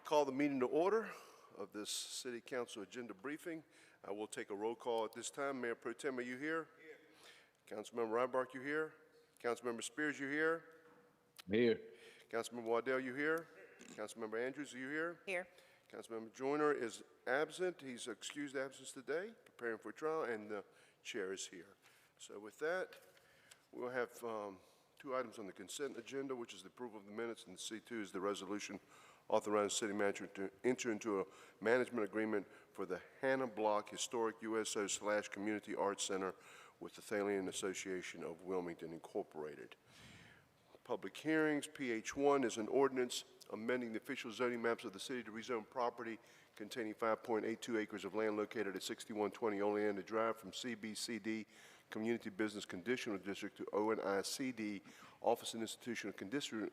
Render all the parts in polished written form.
Call the meeting to order of this City Council agenda briefing. I will take a roll call at this time. Mayor Pro Tem, are you here? Here. Councilmember Reinbark, you here? Councilmember Spears, you here? Here. Councilmember Waddell, you here? Councilmember Andrews, are you here? Here. Councilmember Joyner is absent. He's excused absence today, preparing for trial, and the chair is here. So with that, we'll have two items on the consent agenda, which is the approval of the minutes, and C2 is the resolution authorizing city manager to enter into a management agreement for the Hannah Block Historic USO/Community Arts Center with the Thalian Association of Wilmington Incorporated. Public hearings. PH1 is an ordinance amending the official zoning maps of the city to rezone property containing 5.82 acres of land located at 6120 Oleander Drive from CBCD Community Business Conditional District to ONICD Office and Institutional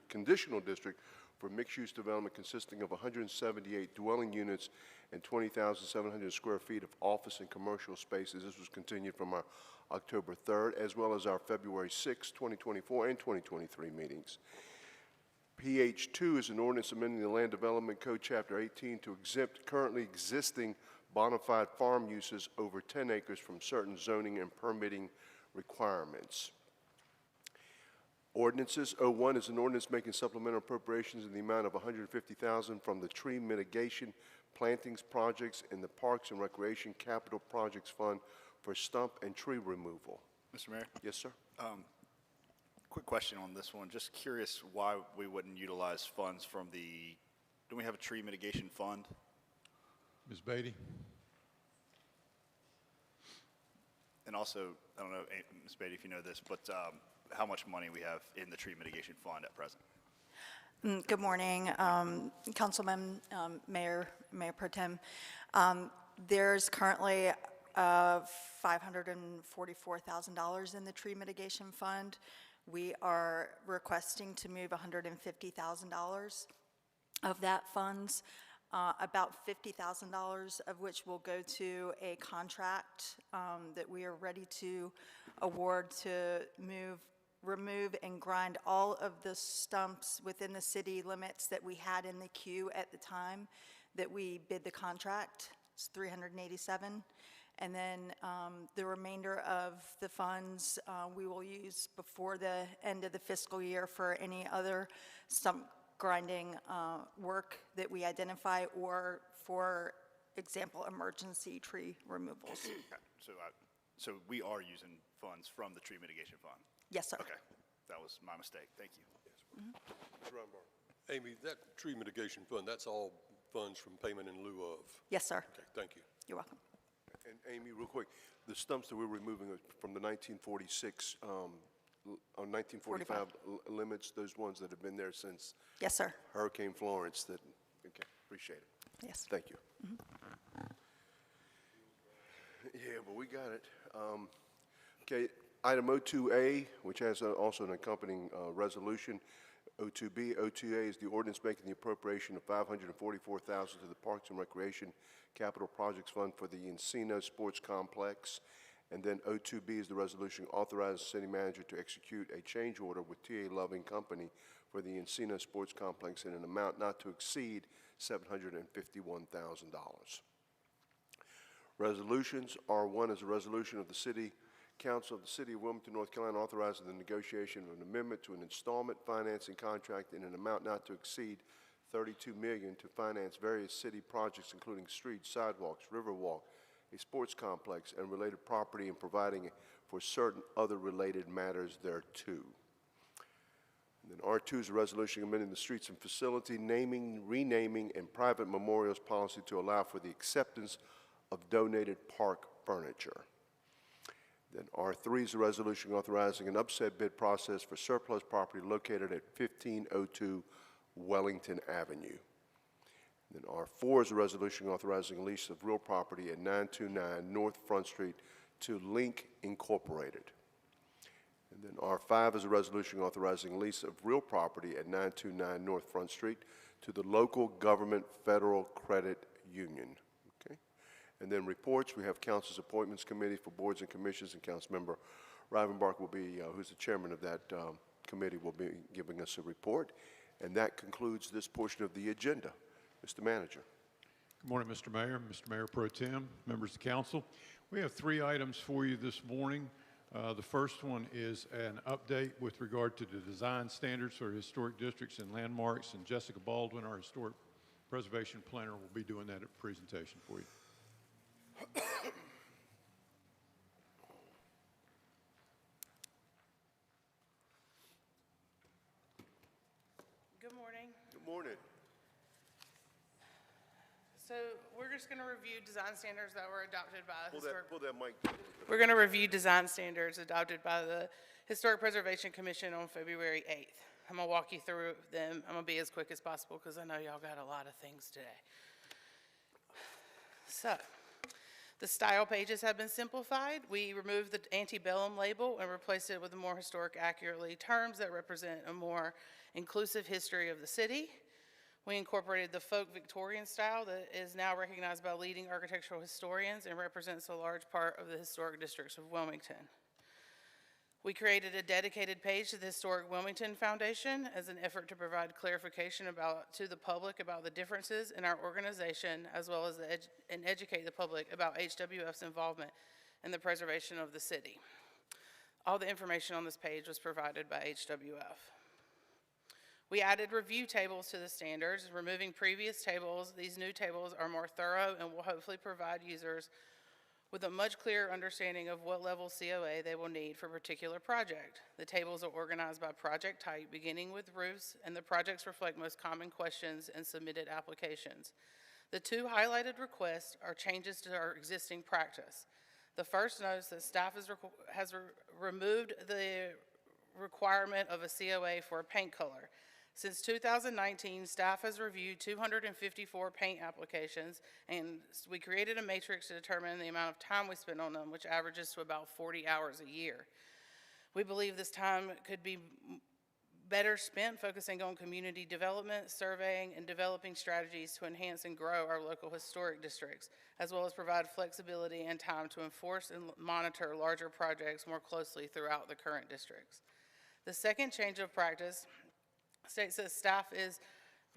Conditional District for mixed-use development consisting of 178 dwelling units and 20,700 square feet of office and commercial spaces. This was continued from our October 3rd, as well as our February 6, 2024 and 2023 meetings. PH2 is an ordinance amending the Land Development Code, Chapter 18, to exempt currently existing bona fide farm uses over 10 acres from certain zoning and permitting requirements. Ordinances. 01 is an ordinance making supplemental appropriations in the amount of $150,000 from the tree mitigation plantings projects in the Parks and Recreation Capital Projects Fund for stump and tree removal. Mr. Mayor? Yes, sir. Quick question on this one. Just curious why we wouldn't utilize funds from the, don't we have a tree mitigation fund? Ms. Beatty? And also, I don't know, Ms. Beatty, if you know this, but how much money we have in the tree mitigation fund at present? Good morning, Councilman, Mayor Pro Tem. There's currently $544,000 in the tree mitigation fund. We are requesting to move $150,000 of that funds, about $50,000 of which will go to a contract that we are ready to award to remove and grind all of the stumps within the city limits that we had in the queue at the time that we bid the contract. It's 387. And then the remainder of the funds we will use before the end of the fiscal year for any other stump grinding work that we identify, or for example, emergency tree removals. So we are using funds from the tree mitigation fund? Yes, sir. Okay, that was my mistake. Thank you. Amy, that tree mitigation fund, that's all funds from payment in lieu of? Yes, sir. Okay, thank you. You're welcome. And Amy, real quick, the stumps that we're removing are from the 1946 or 1945 limits, those ones that have been there since Yes, sir. Hurricane Florence. That, okay, appreciate it. Yes. Thank you. Yeah, but we got it. Okay, item 02A, which has also an accompanying resolution. 02B, 02A is the ordinance making the appropriation of $544,000 to the Parks and Recreation Capital Projects Fund for the Encino Sports Complex. And then 02B is the resolution authorizing the city manager to execute a change order with TA Loving Company for the Encino Sports Complex in an amount not to exceed $751,000. Resolutions. R1 is a resolution of the City Council of the City of Wilmington, North Carolina, authorizing the negotiation of an amendment to an installment financing contract in an amount not to exceed $32 million to finance various city projects, including streets, sidewalks, riverwalk, a sports complex, and related property, and providing for certain other related matters thereto. And then R2 is a resolution amending the streets and facility naming, renaming, and private memorials policy to allow for the acceptance of donated park furniture. Then R3 is a resolution authorizing an upset bid process for surplus property located at 1502 Wellington Avenue. And then R4 is a resolution authorizing a lease of real property at 929 North Front Street to Link Incorporated. And then R5 is a resolution authorizing a lease of real property at 929 North Front Street to the Local Government Federal Credit Union. Okay. And then reports, we have Council's Appointments Committee for Boards and Commissions, and Councilmember Rivenbark will be, who's the chairman of that committee, will be giving us a report. And that concludes this portion of the agenda. Mr. Manager. Good morning, Mr. Mayor, Mr. Mayor Pro Tem, members of the council. We have 3 items for you this morning. The first one is an update with regard to the design standards for historic districts and landmarks, and Jessica Baldwin, our historic preservation planner, will be doing that presentation for you. Good morning. Good morning. So we're just going to review design standards that were adopted by the historic. Pull that mic. We're going to review design standards adopted by the Historic Preservation Commission on February 8th. I'm going to walk you through them. I'm going to be as quick as possible because I know y'all got a lot of things today. So, the style pages have been simplified. We removed the antebellum label and replaced it with a more historic accurately terms that represent a more inclusive history of the city. We incorporated the folk Victorian style that is now recognized by leading architectural historians and represents a large part of the historic districts of Wilmington. We created a dedicated page to the Historic Wilmington Foundation as an effort to provide clarification to the public about the differences in our organization, as well as and educate the public about HWF's involvement in the preservation of the city. All the information on this page was provided by HWF. We added review tables to the standards, removing previous tables. These new tables are more thorough and will hopefully provide users with a much clearer understanding of what level COA they will need for a particular project. The tables are organized by project type, beginning with roofs, and the projects reflect most common questions and submitted applications. The 2 highlighted requests are changes to our existing practice. The first notes that staff has removed the requirement of a COA for a paint color. Since 2019, staff has reviewed 254 paint applications, and we created a matrix to determine the amount of time we spend on them, which averages to about 40 hours a year. We believe this time could be better spent focusing on community development, surveying, and developing strategies to enhance and grow our local historic districts, as well as provide flexibility and time to enforce and monitor larger projects more closely throughout the current districts. The second change of practice states that staff is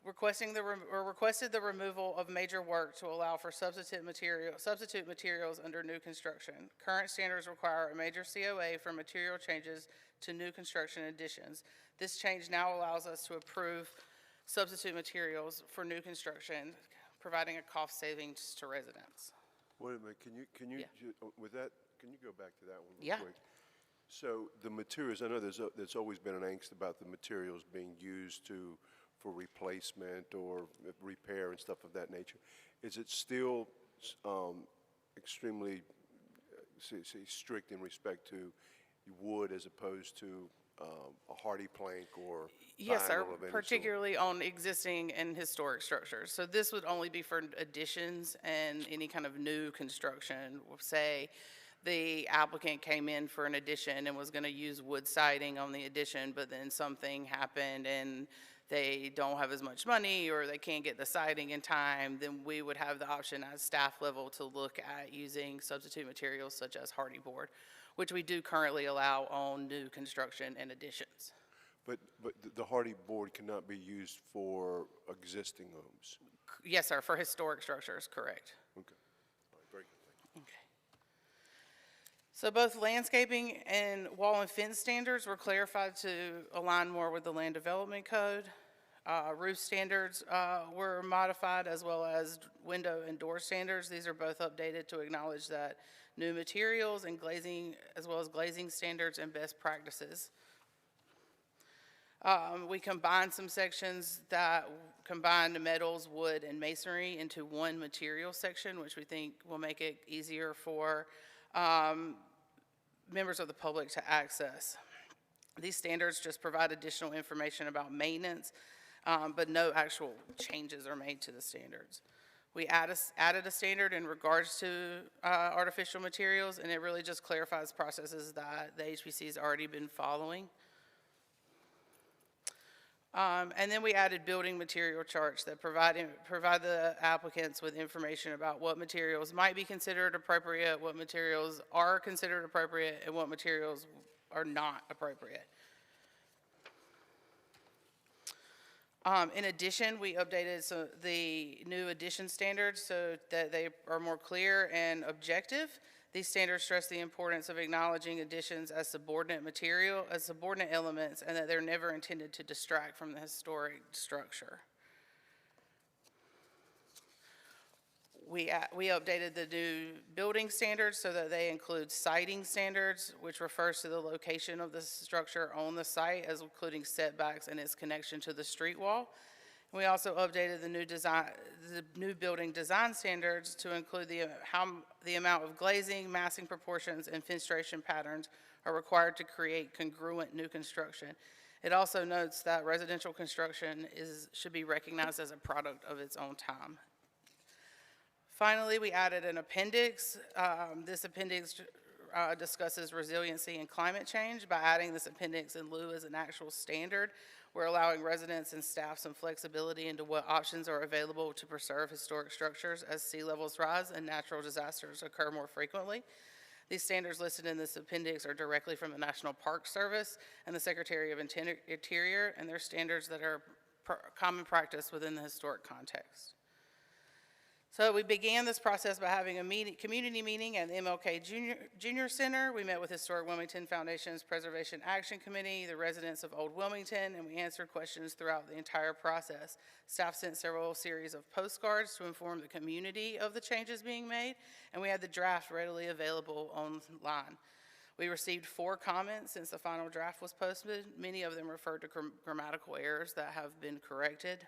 requested the removal of major work to allow for substitute materials under new construction. Current standards require a major COA for material changes to new construction additions. This change now allows us to approve substitute materials for new construction, providing a cost savings to residents. Wait a minute, can you, Yeah. with that, can you go back to that one real Yeah. quick? So the materials, I know there's always been an angst about the materials being used for replacement or repair and stuff of that nature. Is it still extremely strict in respect to wood as opposed to a hardy plank or Yes, sir, vinyl of any sort? particularly on existing and historic structures. So this would only be for additions and any kind of new construction. Say the applicant came in for an addition and was going to use wood siding on the addition, but then something happened and they don't have as much money or they can't get the siding in time, then we would have the option at staff level to look at using substitute materials such as hardy board, which we do currently allow on new construction and additions. But the hardy board cannot be used for existing homes? Yes, sir, for historic structures, correct. Okay. All right, very good. Thank you. Okay. So both landscaping and wall and fence standards were clarified to align more with the land development code. Roof standards were modified, as well as window and door standards. These are both updated to acknowledge that new materials and glazing, as well as glazing standards and best practices. We combined some sections that combined metals, wood, and masonry into one material section, which we think will make it easier for members of the public to access. These standards just provide additional information about maintenance, but no actual changes are made to the standards. We added a standard in regards to artificial materials, and it really just clarifies processes that the HPC has already been following. And then we added building material charts that provide the applicants with information about what materials might be considered appropriate, what materials are considered appropriate, and what materials are not appropriate. In addition, we updated the new addition standards so that they are more clear and objective. These standards stress the importance of acknowledging additions as subordinate material, as subordinate elements, and that they're never intended to distract from the historic structure. We updated the new building standards so that they include siting standards, which refers to the location of the structure on the site, as including setbacks and its connection to the street wall. We also updated the new building design standards to include the amount of glazing, massing proportions, and fenestration patterns are required to create congruent new construction. It also notes that residential construction should be recognized as a product of its own time. Finally, we added an appendix. This appendix discusses resiliency and climate change. By adding this appendix in lieu as an actual standard, we're allowing residents and staff some flexibility into what options are available to preserve historic structures as sea levels rise and natural disasters occur more frequently. These standards listed in this appendix are directly from the National Park Service and the Secretary of Interior, and they're standards that are common practice within the historic context. So we began this process by having a community meeting at the MLK Junior Center. We met with Historic Wilmington Foundation's Preservation Action Committee, the residents of Old Wilmington, and we answered questions throughout the entire process. Staff sent several series of postcards to inform the community of the changes being made, and we had the draft readily available online. We received 4 comments since the final draft was posted. Many of them referred to grammatical errors that have been corrected.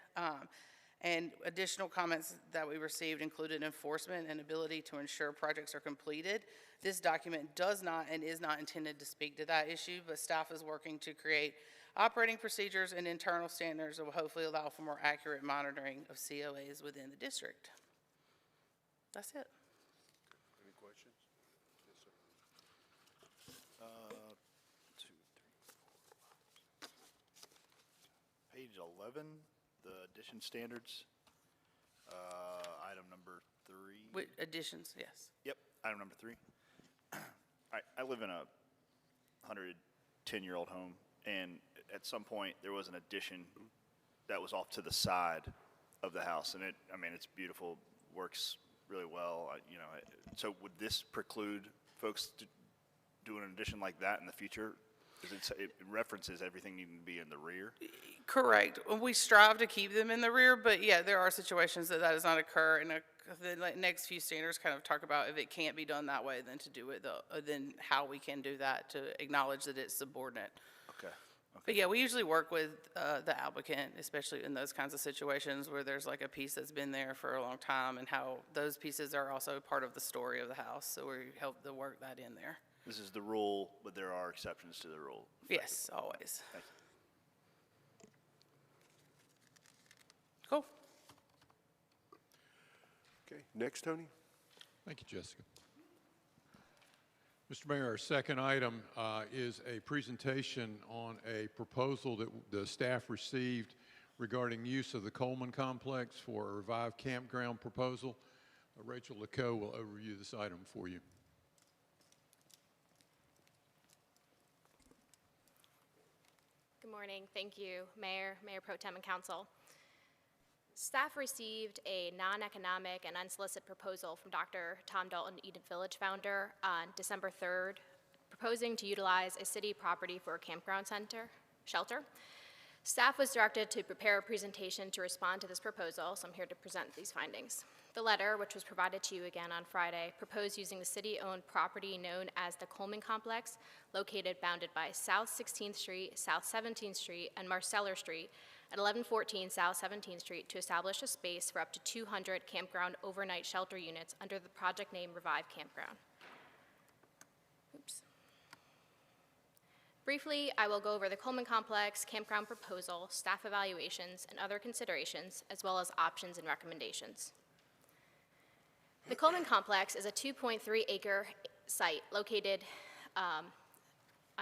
And additional comments that we received included enforcement and ability to ensure projects are completed. This document does not and is not intended to speak to that issue, but staff is working to create operating procedures and internal standards that will hopefully allow for more accurate monitoring of COAs within the district. That's it. Any questions? Yes, sir. 2, 3, 4, 5. Page 11, the addition standards, item number 3. With additions, yes. Yep, item number 3. I live in a 110-year-old home, and at some point there was an addition that was off to the side of the house, and it's beautiful, works really well. So would this preclude folks doing an addition like that in the future? It references everything needing to be in the rear. Correct. We strive to keep them in the rear, but yeah, there are situations that does not occur. And the next few standards kind of talk about if it can't be done that way, then to do it, then how we can do that to acknowledge that it's subordinate. Okay. But yeah, we usually work with the applicant, especially in those kinds of situations where there's like a piece that's been there for a long time and how those pieces are also part of the story of the house. So we help to work that in there. This is the rule, but there are exceptions to the rule. Yes, always. Thank you. Cool. Okay, next, Tony. Thank you, Jessica. Mr. Mayor, our second item is a presentation on a proposal that the staff received regarding use of the Coleman Complex for a revived campground proposal. Rachel LeCaux will overview this item for you. Good morning. Thank you, Mayor, Mayor Pro Tem, and Council. Staff received a non-economic and unsolicited proposal from Dr. Tom Dalton, Eden Village founder, on December 3rd, proposing to utilize a city property for a campground shelter. Staff was directed to prepare a presentation to respond to this proposal, so I'm here to present these findings. The letter, which was provided to you again on Friday, proposed using the city-owned property known as the Coleman Complex, located bounded by South 16th Street, South 17th Street, and Marceller Street at 1114 South 17th Street to establish a space for up to 200 campground overnight shelter units under the project name Revive Campground. Oops. Briefly, I will go over the Coleman Complex campground proposal, staff evaluations, and other considerations, as well as options and recommendations. The Coleman Complex is a 2.3-acre site located on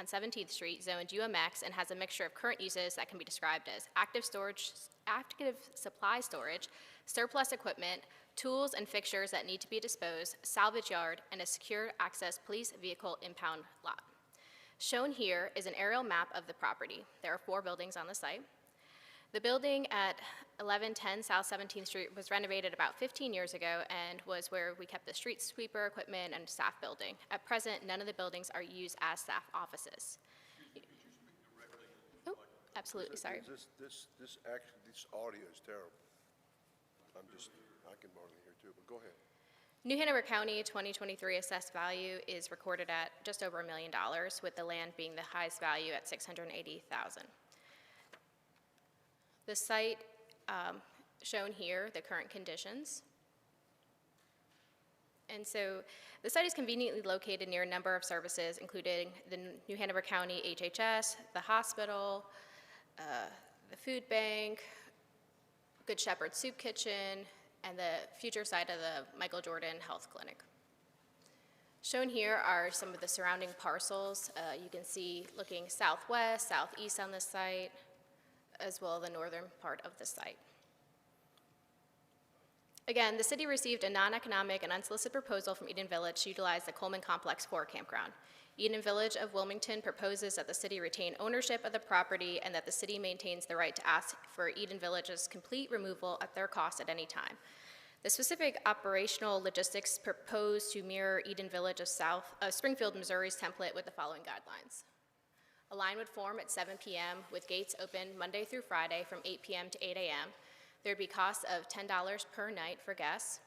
17th Street, zoned UMX, and has a mixture of current uses that can be described as active supply storage, surplus equipment, tools and fixtures that need to be disposed, salvage yard, and a secure access police vehicle impound lot. Shown here is an aerial map of the property. There are 4 buildings on the site. The building at 1110 South 17th Street was renovated about 15 years ago and was where we kept the street sweeper equipment and staff building. At present, none of the buildings are used as staff offices. Oh, absolutely, sorry. This audio is terrible. I can barely hear too, but go ahead. New Hanover County 2023 assessed value is recorded at just over $1 million, with the land being the highest value at $680,000. The site shown here, the current conditions. And so the site is conveniently located near a number of services, including the New Hanover County HHS, the hospital, the food bank, Good Shepherd Soup Kitchen, and the future site of the Michael Jordan Health Clinic. Shown here are some of the surrounding parcels. You can see looking southwest, southeast on the site, as well as the northern part of the site. Again, the city received a non-economic and unsolicited proposal from Eden Village to utilize the Coleman Complex for a campground. Eden Village of Wilmington proposes that the city retain ownership of the property and that the city maintains the right to ask for Eden Village's complete removal at their cost at any time. The specific operational logistics proposed to mirror Eden Village of Springfield, Missouri's template with the following guidelines. A line would form at 7 p.m. with gates open Monday through Friday from 8 p.m. to 8 a.m. There would be costs of $10 per night for guests.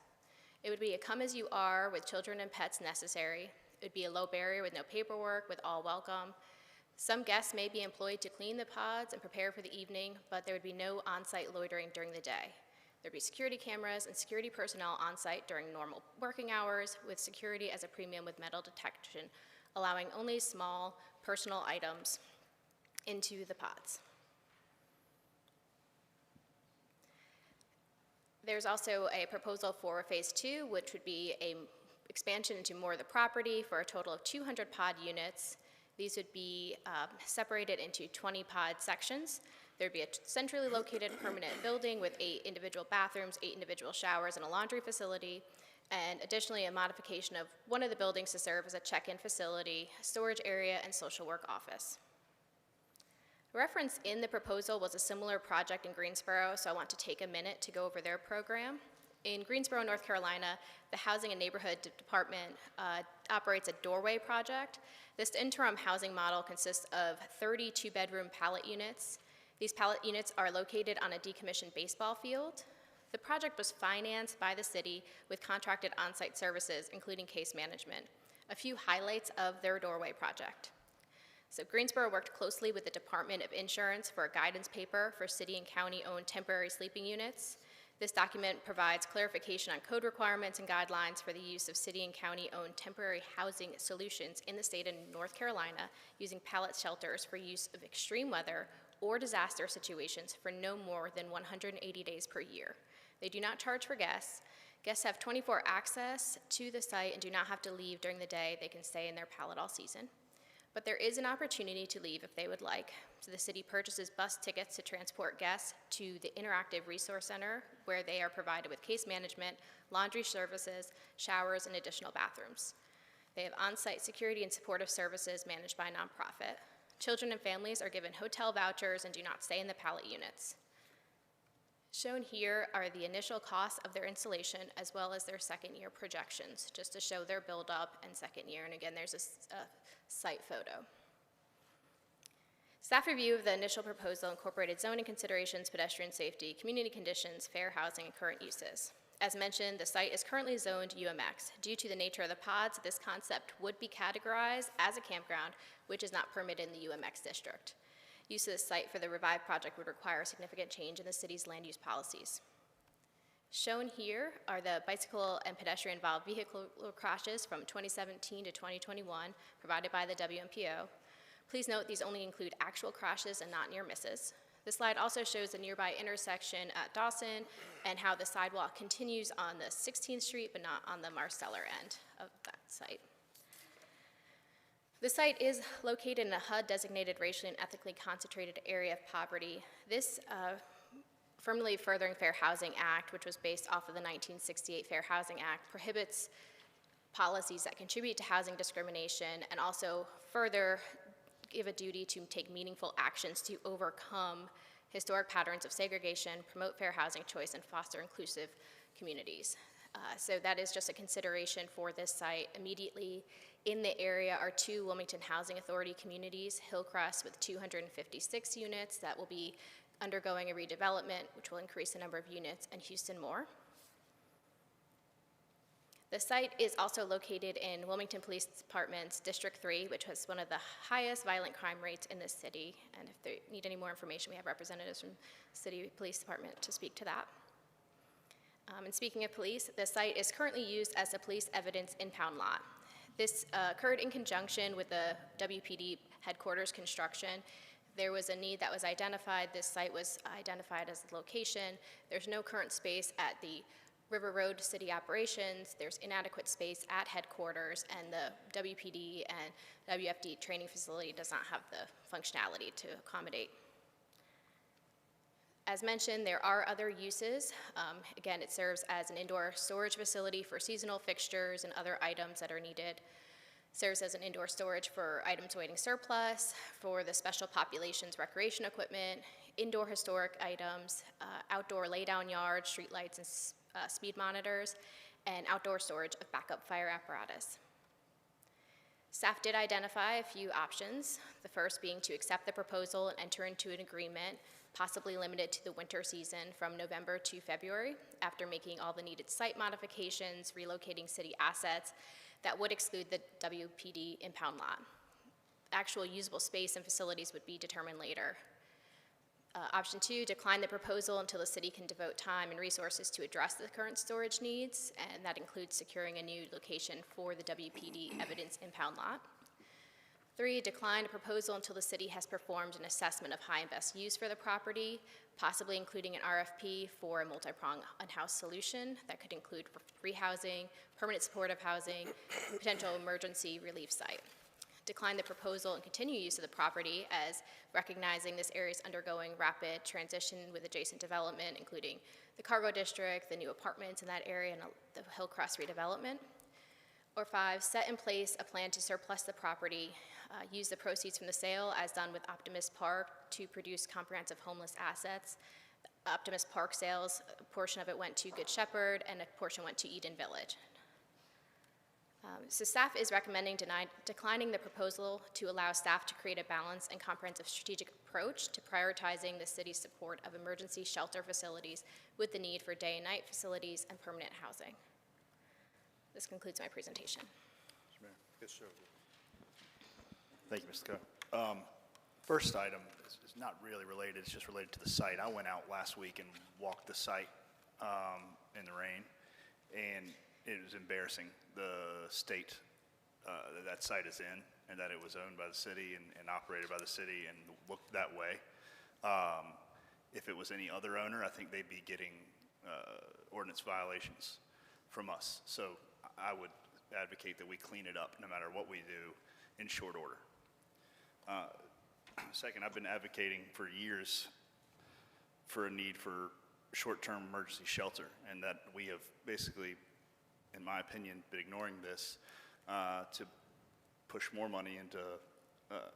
It would be a come as you are with children and pets necessary. It would be a low barrier with no paperwork, with all welcome. Some guests may be employed to clean the pods and prepare for the evening, but there would be no on-site loitering during the day. There'd be security cameras and security personnel on-site during normal working hours, with security as a premium with metal detection, allowing only small personal items into the pods. There's also a proposal for phase 2, which would be an expansion into more of the property for a total of 200 pod units. These would be separated into 20 pod sections. There'd be a centrally located permanent building with 8 individual bathrooms, 8 individual showers, and a laundry facility, and additionally a modification of one of the buildings to serve as a check-in facility, storage area, and social work office. Reference in the proposal was a similar project in Greensboro, so I want to take a minute to go over their program. In Greensboro, North Carolina, the Housing and Neighborhood Department operates a doorway project. This interim housing model consists of 30 two-bedroom pallet units. These pallet units are located on a decommissioned baseball field. The project was financed by the city with contracted on-site services, including case management. A few highlights of their doorway project. So Greensboro worked closely with the Department of Insurance for a guidance paper for city and county-owned temporary sleeping units. This document provides clarification on code requirements and guidelines for the use of city and county-owned temporary housing solutions in the state of North Carolina using pallet shelters for use of extreme weather or disaster situations for no more than 180 days per year. They do not charge for guests. Guests have 24 access to the site and do not have to leave during the day. They can stay in their pallet all season. But there is an opportunity to leave if they would like. So the city purchases bus tickets to transport guests to the Interactive Resource Center, where they are provided with case management, laundry services, showers, and additional bathrooms. They have on-site security and supportive services managed by a nonprofit. Children and families are given hotel vouchers and do not stay in the pallet units. Shown here are the initial costs of their installation as well as their second-year projections, just to show their build-up and second year. And again, there's a site photo. Staff review of the initial proposal incorporated zoning considerations, pedestrian safety, community conditions, fair housing, and current uses. As mentioned, the site is currently zoned UMX. Due to the nature of the pods, this concept would be categorized as a campground, which is not permitted in the UMX district. Use of the site for the Revive project would require a significant change in the city's land use policies. Shown here are the bicycle and pedestrian-involved vehicle crashes from 2017 to 2021 provided by the WMPO. Please note these only include actual crashes and not near misses. This slide also shows the nearby intersection at Dawson and how the sidewalk continues on the 16th Street but not on the Marsteller end of that site. The site is located in a HUD-designated racially and ethnically concentrated area of poverty. This Affirmatively Furthering Fair Housing Act, which was based off of the 1968 Fair Housing Act, prohibits policies that contribute to housing discrimination and also further give a duty to take meaningful actions to overcome historic patterns of segregation, promote fair housing choice, and foster inclusive communities. So that is just a consideration for this site. Immediately in the area are 2 Wilmington Housing Authority communities, Hillcrest with 256 units that will be undergoing a redevelopment, which will increase the number of units, and Houston Moore. The site is also located in Wilmington Police Department's District 3, which has one of the highest violent crime rates in this city. And if they need any more information, we have representatives from the City Police Department to speak to that. And speaking of police, the site is currently used as a police evidence impound lot. This occurred in conjunction with the WPD headquarters construction. There was a need that was identified. This site was identified as the location. There's no current space at the River Road City Operations. There's inadequate space at headquarters, and the WPD and WFD training facility does not have the functionality to accommodate. As mentioned, there are other uses. Again, it serves as an indoor storage facility for seasonal fixtures and other items that are needed. Serves as an indoor storage for items awaiting surplus, for the special populations recreation equipment, indoor historic items, outdoor laydown yards, streetlights, and speed monitors, and outdoor storage of backup fire apparatus. Staff did identify a few options, the first being to accept the proposal and enter into an agreement, possibly limited to the winter season from November to February, after making all the needed site modifications, relocating city assets that would exclude the WPD impound lot. Actual usable space and facilities would be determined later. Option 2, decline the proposal until the city can devote time and resources to address the current storage needs, and that includes securing a new location for the WPD evidence impound lot. 3, decline a proposal until the city has performed an assessment of high and best use for the property, possibly including an RFP for a multi-pronged in-house solution that could include rehousing, permanent supportive housing, potential emergency relief site. Decline the proposal and continue use of the property, as recognizing this area is undergoing rapid transition with adjacent development, including the cargo district, the new apartments in that area, and the Hillcrest redevelopment. Or 5, set in place a plan to surplus the property, use the proceeds from the sale as done with Optimist Park to produce comprehensive homeless assets. Optimist Park sales, a portion of it went to Good Shepherd and a portion went to Eden Village. So staff is recommending declining the proposal to allow staff to create a balanced and comprehensive strategic approach to prioritizing the city's support of emergency shelter facilities with the need for day and night facilities and permanent housing. This concludes my presentation. Mr. Mayor. Yes, sir. Thank you, Mr. Coe. First item is not really related, it's just related to the site. I went out last week and walked the site in the rain, and it was embarrassing, the state that site is in, and that it was owned by the city and operated by the city and looked that way. If it was any other owner, I think they'd be getting ordinance violations from us. So I would advocate that we clean it up no matter what we do in short order. Second, I've been advocating for years for a need for short-term emergency shelter, and that we have basically, in my opinion, been ignoring this to push more money into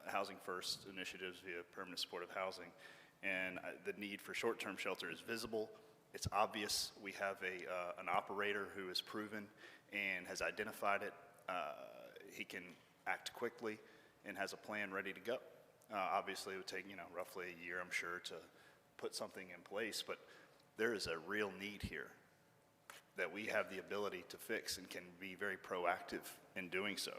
Housing First initiatives via permanent supportive housing. And the need for short-term shelter is visible. It's obvious. We have an operator who is proven and has identified it. He can act quickly and has a plan ready to go. Obviously, it would take roughly a year, I'm sure, to put something in place, but there is a real need here that we have the ability to fix and can be very proactive in doing so.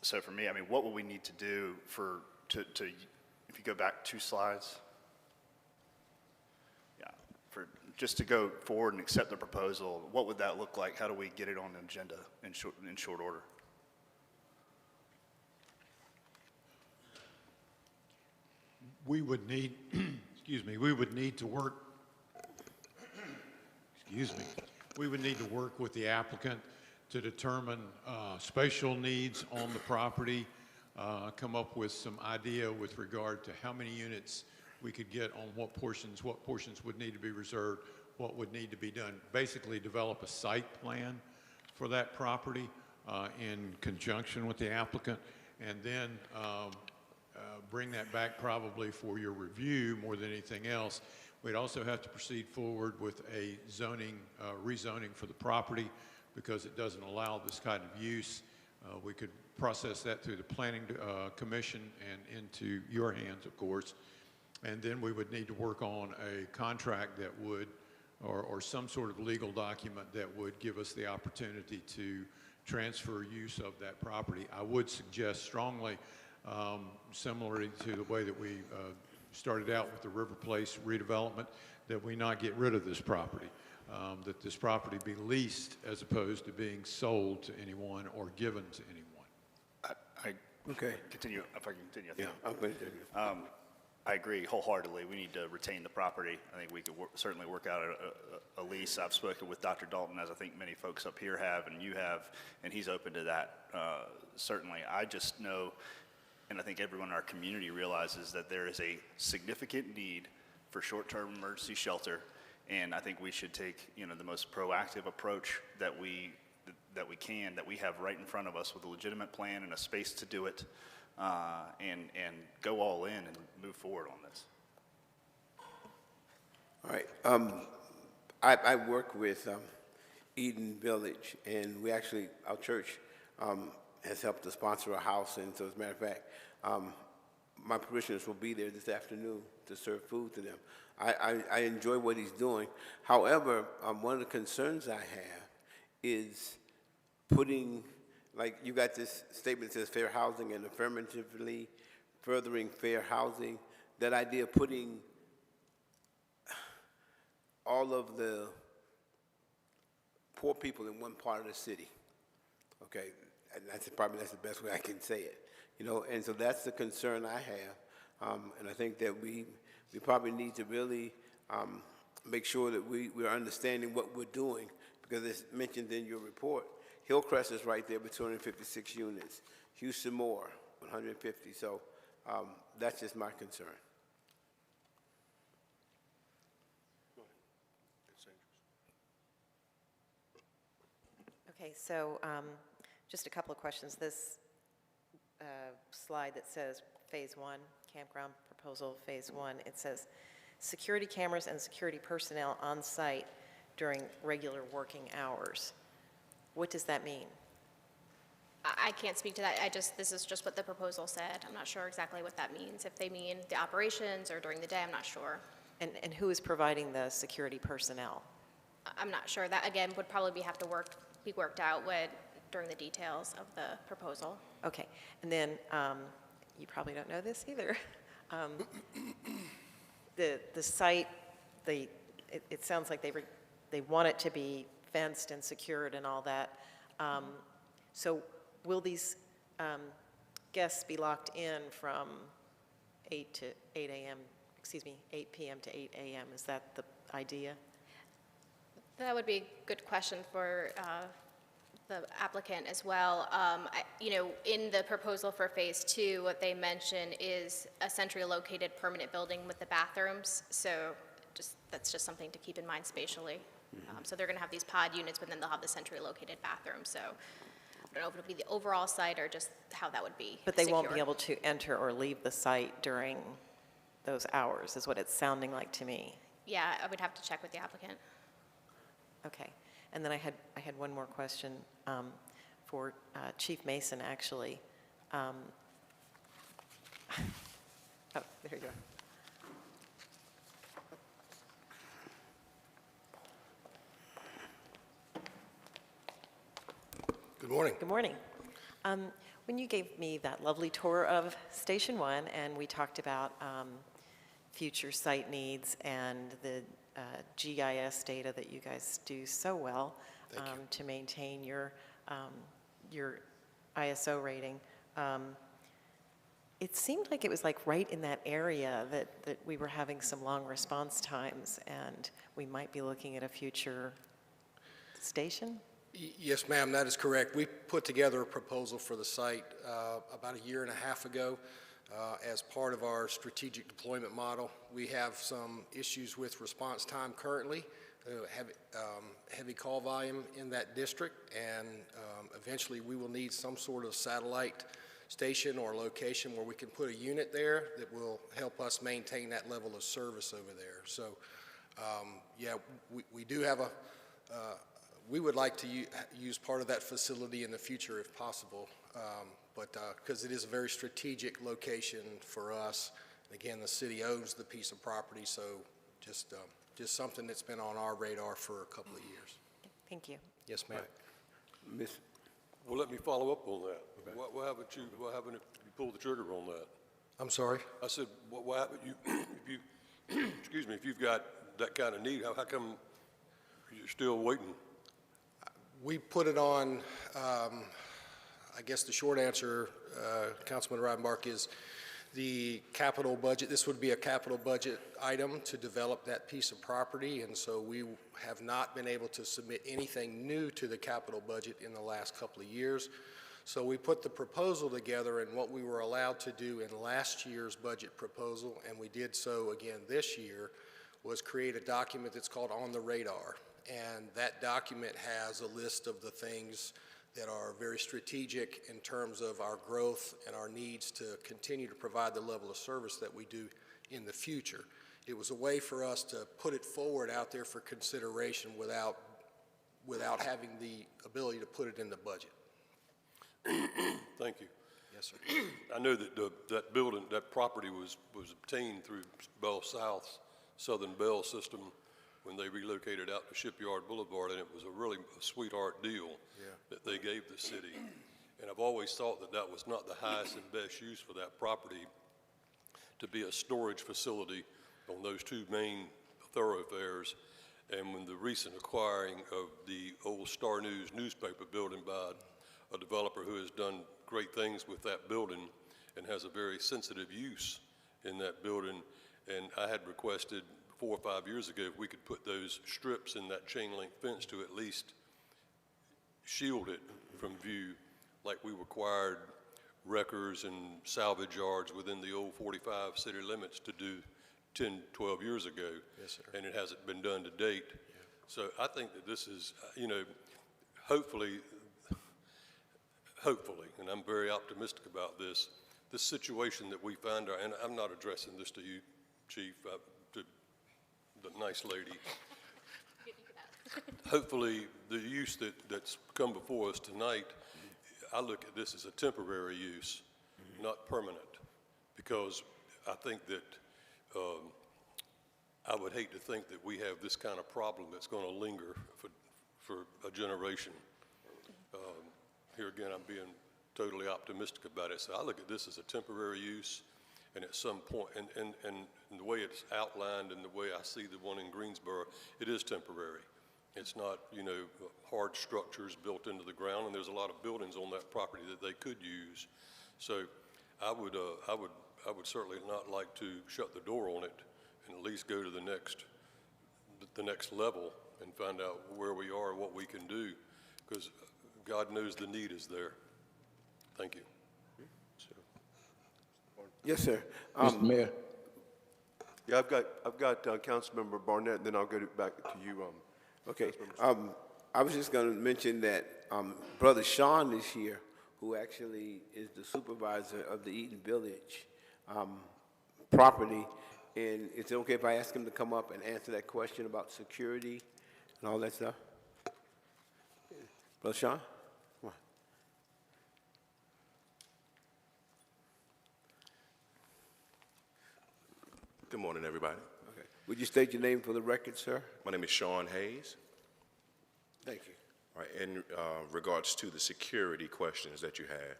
So for me, I mean, what will we need to do if you go back 2 slides? Yeah, just to go forward and accept the proposal, what would that look like? How do we get it on the agenda in short order? We would need, we would need to work, we would need to work with the applicant to determine spatial needs on the property, come up with some idea with regard to how many units we could get on what portions would need to be reserved, what would need to be done. Basically develop a site plan for that property in conjunction with the applicant, and then bring that back probably for your review more than anything else. We'd also have to proceed forward with a zoning, rezoning for the property because it doesn't allow this kind of use. We could process that through the Planning Commission and into your hands, of course. And then we would need to work on a contract that would, or some sort of legal document that would give us the opportunity to transfer use of that property. I would suggest strongly, similarly to the way that we started out with the River Place redevelopment, that we not get rid of this property, that this property be leased as opposed to being sold to anyone or given to anyone. Okay. Continue, if I can continue. Yeah, I'm going to. I agree wholeheartedly. We need to retain the property. I think we could certainly work out a lease. I've spoken with Dr. Dalton, as I think many folks up here have, and you have, and he's open to that, certainly. I just know, and I think everyone in our community realizes that there is a significant need for short-term emergency shelter, and I think we should take, the most proactive approach that we can, that we have right in front of us with a legitimate plan and a space to do it, and go all in and move forward on this. All right. I work with Eden Village, and we actually, our church has helped to sponsor a house, and so as a matter of fact, my parishioners will be there this afternoon to serve food to them. I enjoy what he's doing. However, one of the concerns I have is putting, like you got this statement that says fair housing and affirmatively furthering fair housing, that idea of putting all of the poor people in one part of the city, okay? And that's the best way I can say it, and so that's the concern I have, and I think that we probably need to really make sure that we're understanding what we're doing, because it's mentioned in your report. Hillcrest is right there with 256 units. Houston Moore, 150. So that's just my concern. Okay, so just a couple of questions. This slide that says Phase 1, campground proposal, Phase 1, it says security cameras and security personnel on site during regular working hours. What does that mean? I can't speak to that. This is just what the proposal said. I'm not sure exactly what that means. If they mean the operations or during the day, I'm not sure. And who is providing the security personnel? I'm not sure. That, again, would probably have to be worked out during the details of the proposal. Okay, and then you probably don't know this either. The site, it sounds like they want it to be fenced and secured and all that. So will these guests be locked in from 8 p.m. to 8 a.m.? Is that the idea? That would be a good question for the applicant as well. In the proposal for Phase 2, what they mention is a centrally located permanent building with the bathrooms. So that's just something to keep in mind spatially. So they're going to have these pod units, but then they'll have the centrally located bathroom. So I don't know if it'll be the overall site or just how that would be But they won't secured. be able to enter or leave the site during those hours, is what it's sounding like to me. Yeah, I would have to check with the applicant. Okay, and then I had one more question for Chief Mason, actually. Oh, there you go. Good morning. Good morning. When you gave me that lovely tour of Station 1 and we talked about future site needs and the GIS data that you guys do so well to maintain your ISO rating, it seemed like it was like right in that area that we were having some long response times and we might be looking at a future station? Yes, ma'am, that is correct. We put together a proposal for the site about a year and a half ago as part of our strategic deployment model. We have some issues with response time currently, heavy call volume in that district, and eventually we will need some sort of satellite station or location where we can put a unit there that will help us maintain that level of service over there. So, yeah, we do have we would like to use part of that facility in the future if possible, but because it is a very strategic location for us. Again, the city owns the piece of property, so just something that's been on our radar for a couple of years. Thank you. Yes, ma'am. Miss, Well, let me follow up on that. What haven't if you pull the trigger on that? I'm sorry? I said, what happened if you, excuse me, if you've got that kind of need, how come you're still waiting? We put it on, I guess the short answer, Councilman Reidenbach, is the capital budget. This would be a capital budget item to develop that piece of property, and so we have not been able to submit anything new to the capital budget in the last couple of years. So we put the proposal together, and what we were allowed to do in last year's budget proposal, and we did so again this year, was create a document that's called On the Radar. And that document has a list of the things that are very strategic in terms of our growth and our needs to continue to provide the level of service that we do in the future. It was a way for us to put it forward out there for consideration without having the ability to put it in the budget. Thank you. Yes, sir. I know that that building, that property was obtained through Bell South's Southern Bell system when they relocated out to Shipyard Boulevard, and it was a really sweetheart deal that they gave the city. And I've always thought that that was not the highest and best use for that property to be a storage facility on those two main thoroughfares. And when the recent acquiring of the old Star News newspaper building by a developer who has done great things with that building and has a very sensitive use in that building, and I had requested 4 or 5 years ago if we could put those strips in that chain link fence to at least shield it from view, like we required wreckers and salvage yards within the old 45 city limits to do 10, 12 years ago. Yes, sir. And it hasn't been done to date. So I think that this is, hopefully, and I'm very optimistic about this situation that we find, and I'm not addressing this to you, Chief, to the nice lady. Hopefully, the use that's come before us tonight, I look at this as a temporary use, not permanent, because I think that I would hate to think that we have this kind of problem that's going to linger for a generation. Here again, I'm being totally optimistic about it. So I look at this as a temporary use, and at some point, and the way it's outlined and the way I see the one in Greensboro, it is temporary. It's not, hard structures built into the ground, and there's a lot of buildings on that property that they could use. So I would certainly not like to shut the door on it and at least go to the next level and find out where we are and what we can do, because God knows the need is there. Thank you. yes, sir. Mr. Mayor, Yeah, I've got Councilmember Barnett, and then I'll go back to you. Okay. I was just going to mention that Brother Sean is here, who actually is the supervisor of the Eden Village property. And is it okay if I ask him to come up and answer that question about security and all that stuff? Brother Sean? Come on. Good morning, everybody. Okay. Would you state your name for the record, sir? My name is Sean Hayes. Thank you. All right, in regards to the security questions that you had,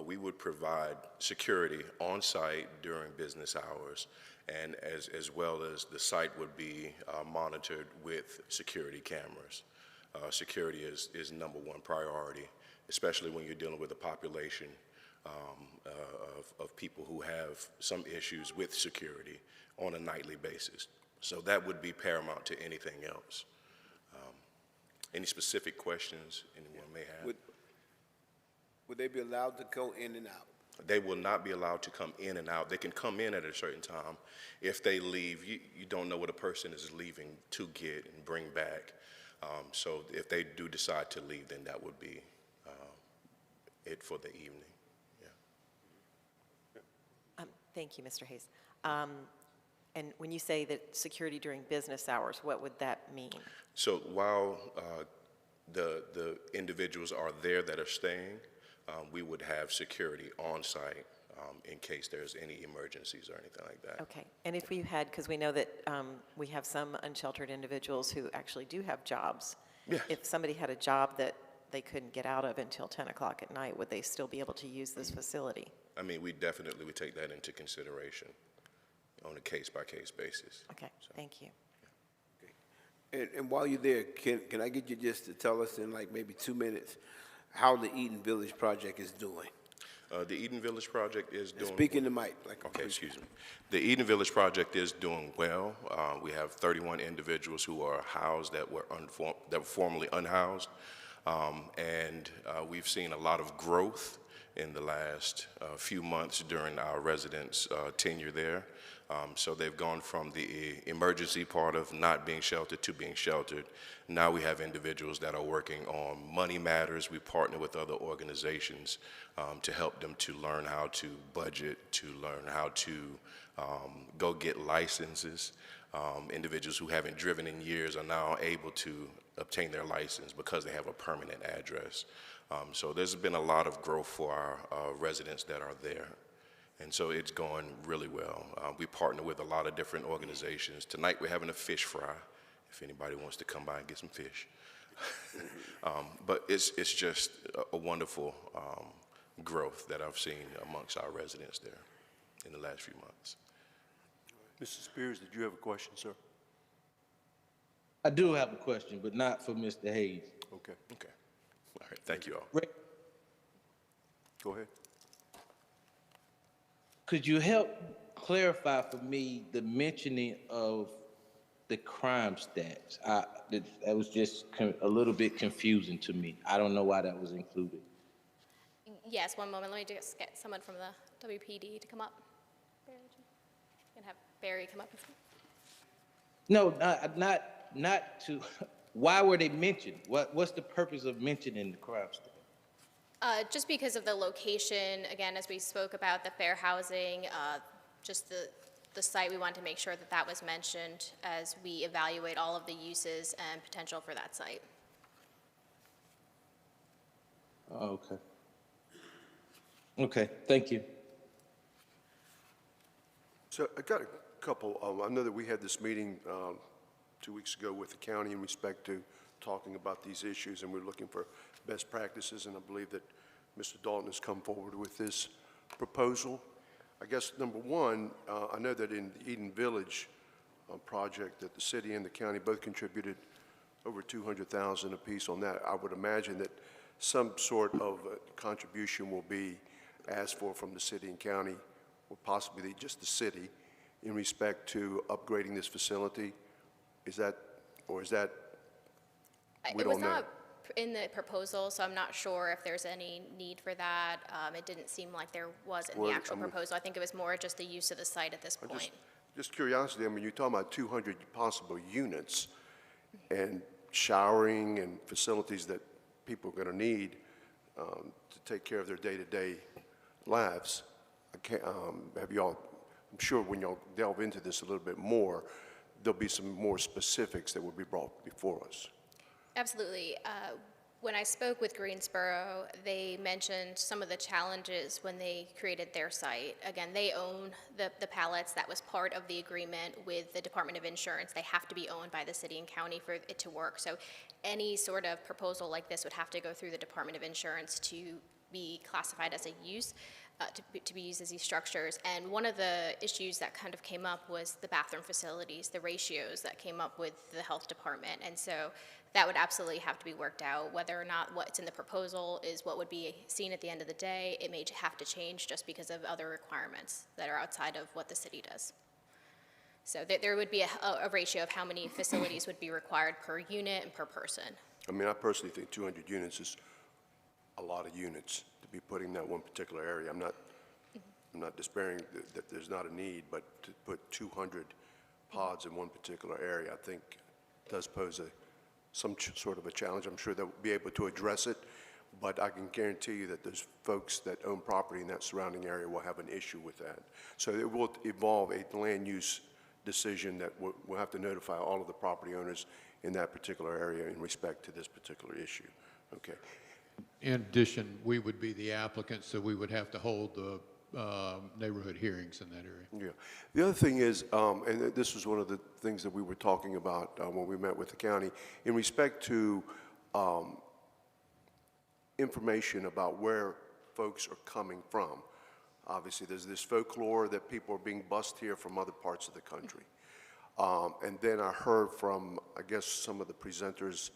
we would provide security on site during business hours, and as well as the site would be monitored with security cameras. Security is number one priority, especially when you're dealing with a population of people who have some issues with security on a nightly basis. So that would be paramount to anything else. Any specific questions anyone may have? Would they be allowed to go in and out? They will not be allowed to come in and out. They can come in at a certain time. If they leave, you don't know what a person is leaving to get and bring back. So if they do decide to leave, then that would be it for the evening. Yeah. Thank you, Mr. Hayes. And when you say that security during business hours, what would that mean? So while the individuals are there that are staying, we would have security on site in case there's any emergencies or anything like that. Okay, and if we had, because we know that we have some unsheltered individuals who actually do have jobs. Yes. If somebody had a job that they couldn't get out of until 10 o'clock at night, would they still be able to use this facility? I mean, we definitely would take that into consideration on a case-by-case basis. Okay, thank you. And while you're there, can I get you just to tell us in like maybe 2 minutes how the Eden Village project is doing? The Eden Village project is doing... Speak in the mic. Like, Okay, excuse me. The Eden Village project is doing well. We have 31 individuals who are housed that were formerly unhoused. And we've seen a lot of growth in the last few months during our residents' tenure there. So they've gone from the emergency part of not being sheltered to being sheltered. Now we have individuals that are working on money matters. We partner with other organizations to help them to learn how to budget, to learn how to go get licenses. Individuals who haven't driven in years are now able to obtain their license because they have a permanent address. So there's been a lot of growth for our residents that are there. And so it's going really well. We partner with a lot of different organizations. Tonight we're having a fish fry, if anybody wants to come by and get some fish. But it's just a wonderful growth that I've seen amongst our residents there in the last few months. Mr. Spears, did you have a question, sir? I do have a question, but not for Mr. Hayes. Okay. Okay. All right. Thank you all. Go ahead. Could you help clarify for me the mentioning of the crime stats? That was just a little bit confusing to me. I don't know why that was included. Yes, one moment. Let me just get someone from the WPD to come up. And have Barry come up. No, not to. Why were they mentioned? What's the purpose of mentioning the crime stats? Just because of the location, again, as we spoke about the fair housing, just the site, we wanted to make sure that that was mentioned as we evaluate all of the uses and potential for that site. Okay. Okay, thank you. So I got a couple, I know that we had this meeting 2 weeks ago with the county in respect to talking about these issues, and we're looking for best practices, and I believe that Mr. Dalton has come forward with this proposal. I guess, number one, I know that in the Eden Village project that the city and the county both contributed over $200,000 apiece on that. I would imagine that some sort of contribution will be asked for from the city and county, or possibly just the city, in respect to upgrading this facility. Is that, or is that, we don't know? It was not in the proposal, so I'm not sure if there's any need for that. It didn't seem like there was in the actual proposal. I think it was more just the use of the site at this point. Just curiosity, I mean, you're talking about 200 possible units and showering and facilities that people are going to need to take care of their day-to-day lives. Have y'all, I'm sure when y'all delve into this a little bit more, there'll be some more specifics that will be brought before us. Absolutely. When I spoke with Greensboro, they mentioned some of the challenges when they created their site. Again, they own the pallets. That was part of the agreement with the Department of Insurance. They have to be owned by the city and county for it to work. So any sort of proposal like this would have to go through the Department of Insurance to be classified as a use, to be used as these structures. And one of the issues that kind of came up was the bathroom facilities, the ratios that came up with the health department. And so that would absolutely have to be worked out. Whether or not what's in the proposal is what would be seen at the end of the day, it may have to change just because of other requirements that are outside of what the city does. So there would be a ratio of how many facilities would be required per unit and per person. I mean, I personally think 200 units is a lot of units to be putting in that one particular area. I'm not despairing that there's not a need, but to put 200 pods in one particular area, I think does pose some sort of a challenge. I'm sure they'll be able to address it, but I can guarantee you that those folks that own property in that surrounding area will have an issue with that. So it will evolve a land use decision that we'll have to notify all of the property owners in that particular area in respect to this particular issue. Okay. In addition, we would be the applicant, so we would have to hold the neighborhood hearings in that area. Yeah. The other thing is, and this was one of the things that we were talking about when we met with the county, in respect to information about where folks are coming from. Obviously, there's this folklore that people are being bused here from other parts of the country. And then I heard from, I guess, some of the presenters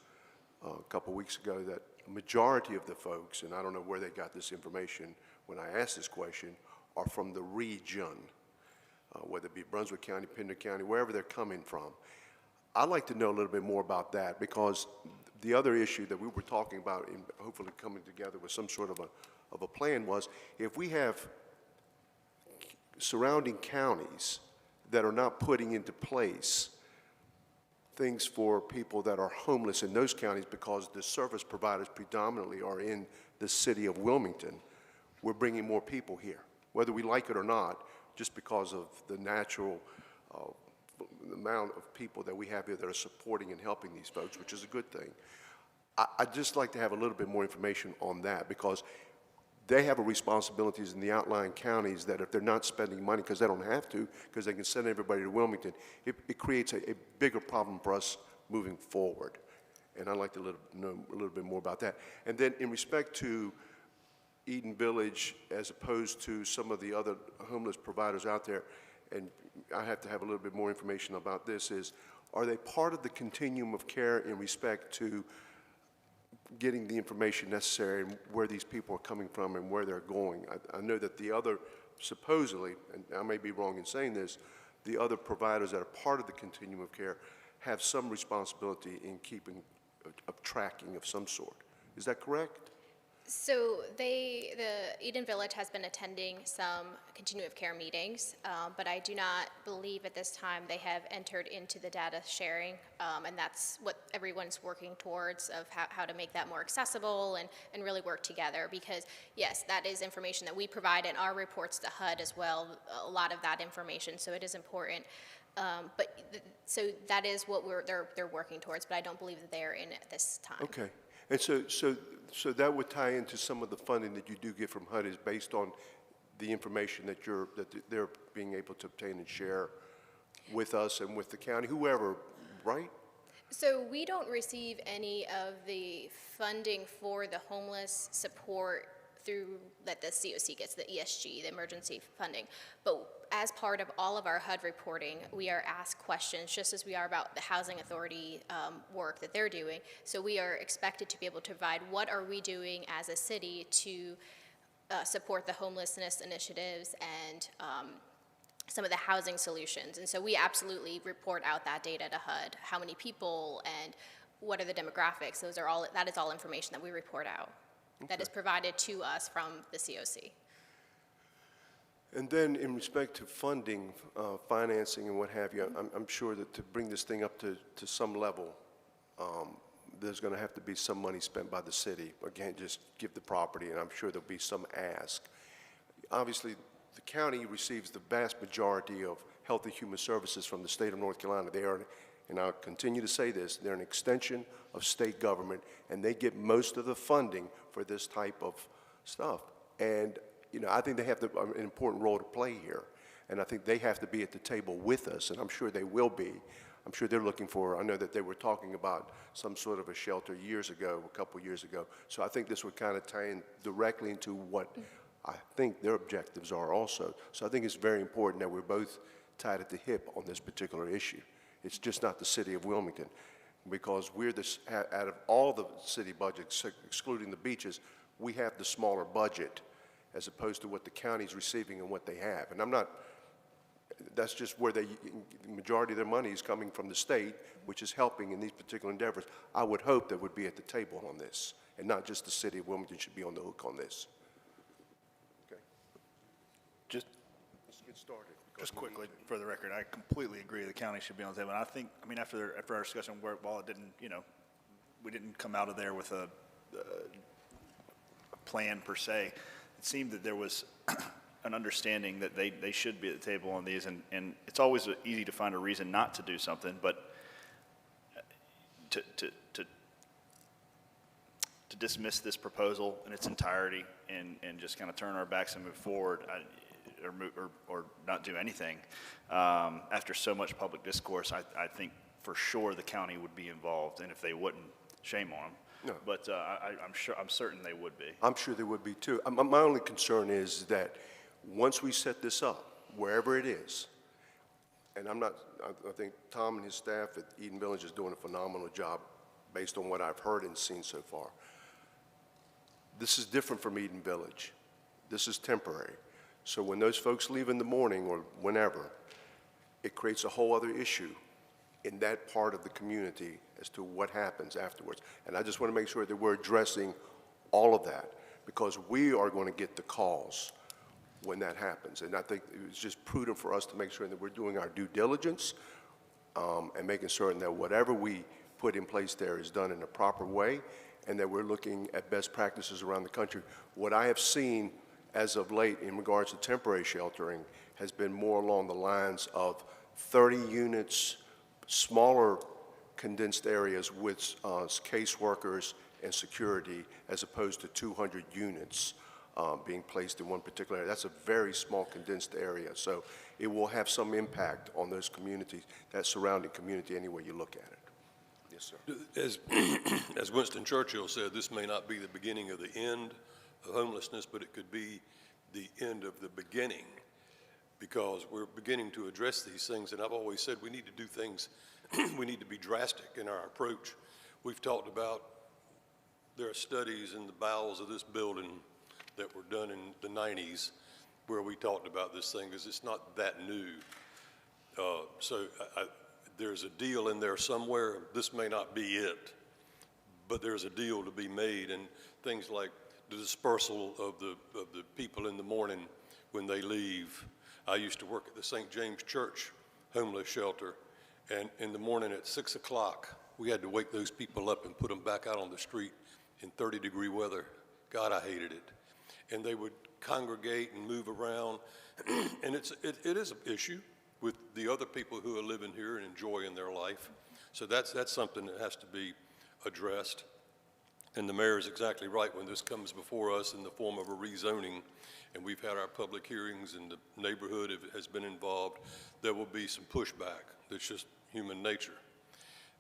a couple weeks ago that a majority of the folks, and I don't know where they got this information when I asked this question, are from the region, whether it be Brunswick County, Pender County, wherever they're coming from. I'd like to know a little bit more about that, because the other issue that we were talking about in hopefully coming together with some sort of a plan was, if we have surrounding counties that are not putting into place things for people that are homeless in those counties because the service providers predominantly are in the city of Wilmington, we're bringing more people here, whether we like it or not, just because of the natural amount of people that we have here that are supporting and helping these folks, which is a good thing. I'd just like to have a little bit more information on that, because they have a responsibilities in the outlying counties that if they're not spending money, because they don't have to, because they can send everybody to Wilmington, it creates a bigger problem for us moving forward. And I'd like to know a little bit more about that. And then in respect to Eden Village, as opposed to some of the other homeless providers out there, and I have to have a little bit more information about this, is are they part of the continuum of care in respect to getting the information necessary and where these people are coming from and where they're going? I know that the other, supposedly, and I may be wrong in saying this, the other providers that are part of the continuum of care have some responsibility in keeping a tracking of some sort. Is that correct? So the Eden Village has been attending some continuum of care meetings, but I do not believe at this time they have entered into the data sharing, and that's what everyone's working towards, of how to make that more accessible and really work together, because yes, that is information that we provide in our reports to HUD as well, a lot of that information, so it is important. So that is what they're working towards, but I don't believe that they are in it at this time. Okay. And so that would tie into some of the funding that you do get from HUD is based on the information that they're being able to obtain and share with us and with the county, whoever, right? So we don't receive any of the funding for the homeless support through that the COC gets, the ESG, the emergency funding. But as part of all of our HUD reporting, we are asked questions, just as we are about the Housing Authority work that they're doing. So we are expected to be able to provide what are we doing as a city to support the homelessness initiatives and some of the housing solutions. And so we absolutely report out that data to HUD, how many people and what are the demographics. That is all information that we report out. Okay. That is provided to us from the COC. And then in respect to funding, financing and what have you, I'm sure that to bring this thing up to some level, there's going to have to be some money spent by the city. Again, just give the property, and I'm sure there'll be some ask. Obviously, the county receives the vast majority of health and human services from the state of North Carolina. They are, and I'll continue to say this, they're an extension of state government, and they get most of the funding for this type of stuff. And you know, I think they have an important role to play here, and I think they have to be at the table with us, and I'm sure they will be. I'm sure they're looking for, I know that they were talking about some sort of a shelter years ago, a couple years ago, so I think this would kind of tie in directly into what I think their objectives are also. So I think it's very important that we're both tied at the hip on this particular issue. It's just not the city of Wilmington, because we're out of all the city budgets, excluding the beaches, we have the smaller budget as opposed to what the county's receiving and what they have. And I'm not, that's just where the majority of their money is coming from the state, which is helping in these particular endeavors. I would hope that would be at the table on this, and not just the city of Wilmington should be on the hook on this. Okay. Let's get started. Just quickly, for the record, I completely agree the county should be on the table. And I think, I mean, after our discussion, while it didn't, you know, we didn't come out of there with plan per se. It seemed that there was an understanding that they should be at the table on these, and it's always easy to find a reason not to do something, but to dismiss this proposal in its entirety and just kind of turn our backs and move forward, or not do anything, after so much public discourse, I think for sure the county would be involved, and if they wouldn't, shame on them. No. But I'm certain they would be. I'm sure they would be too. My only concern is that once we set this up, wherever it is, and I think Tom and his staff at Eden Village is doing a phenomenal job based on what I've heard and seen so far. This is different from Eden Village. This is temporary. So when those folks leave in the morning or whenever, it creates a whole other issue in that part of the community as to what happens afterwards. And I just want to make sure that we're addressing all of that, because we are going to get the calls when that happens. And I think it's just prudent for us to make sure that we're doing our due diligence and making certain that whatever we put in place there is done in a proper way, and that we're looking at best practices around the country. What I have seen as of late in regards to temporary sheltering has been more along the lines of 30 units, smaller condensed areas with caseworkers and security, as opposed to 200 units being placed in one particular area. That's a very small condensed area, so it will have some impact on those communities, that surrounding community, any way you look at it. Yes, sir. As Winston Churchill said, this may not be the beginning of the end of homelessness, but it could be the end of the beginning, because we're beginning to address these things. And I've always said we need to do things, we need to be drastic in our approach. We've talked about, there are studies in the bowels of this building that were done in the 90s where we talked about this thing, because it's not that new. There's a deal in there somewhere. This may not be it, but there's a deal to be made, and things like the dispersal of the people in the morning when they leave. I used to work at the St. James Church homeless shelter, and in the morning at 6 o'clock, we had to wake those people up and put them back out on the street in 30-degree weather. God, I hated it. And they would congregate and move around, and it is an issue with the other people who are living here and enjoying their life. So that's something that has to be addressed. And the mayor is exactly right. When this comes before us in the form of a rezoning, and we've had our public hearings and the neighborhood has been involved, there will be some pushback. That's just human nature.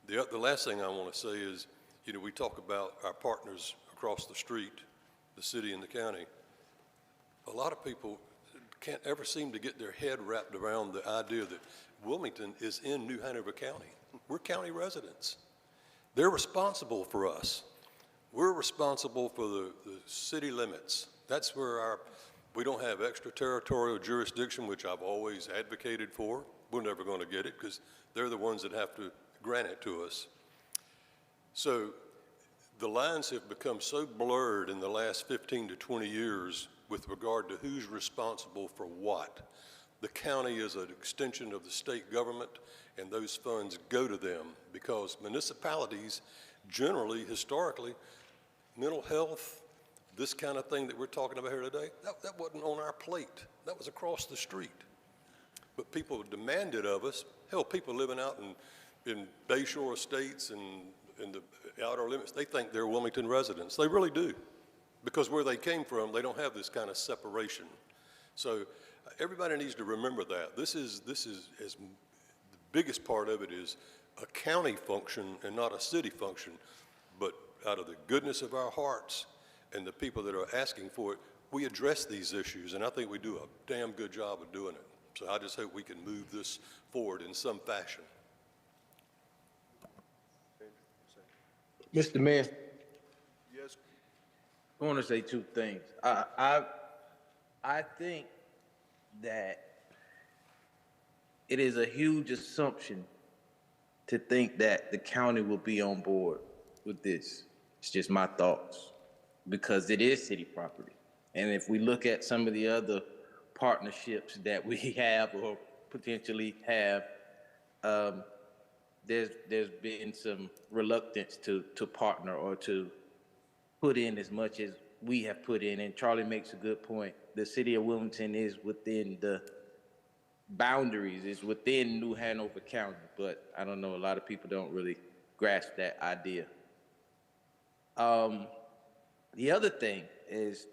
The last thing I want to say is, you know, we talk about our partners across the street, the city and the county. A lot of people can't ever seem to get their head wrapped around the idea that Wilmington is in New Hanover County. We're county residents. They're responsible for us. We're responsible for the city limits. That's where we don't have extraterritorial jurisdiction, which I've always advocated for. We're never going to get it because they're the ones that have to grant it to us. So the lines have become so blurred in the last 15 to 20 years with regard to who's responsible for what. The county is an extension of the state government, and those funds go to them because municipalities generally, historically, mental health, this kind of thing that we're talking about here today, that wasn't on our plate. That was across the street. But people demanded of us, hell, people living out in Bayshore Estates and in the outer limits, they think they're Wilmington residents. They really do. Because where they came from, they don't have this kind of separation. So everybody needs to remember that. This is the biggest part of it is a county function and not a city function. But out of the goodness of our hearts and the people that are asking for it, we address these issues, and I think we do a damn good job of doing it. So I just hope we can move this forward in some fashion. Mr. Mayor, Yes. I want to say two things. I think that it is a huge assumption to think that the county will be on board with this. It's just my thoughts, because it is city property. And if we look at some of the other partnerships that we have or potentially have, there's been some reluctance to partner or to put in as much as we have put in, and Charlie makes a good point. The city of Wilmington is within the boundaries, is within New Hanover County, but I don't know, a lot of people don't really grasp that idea. The other thing is,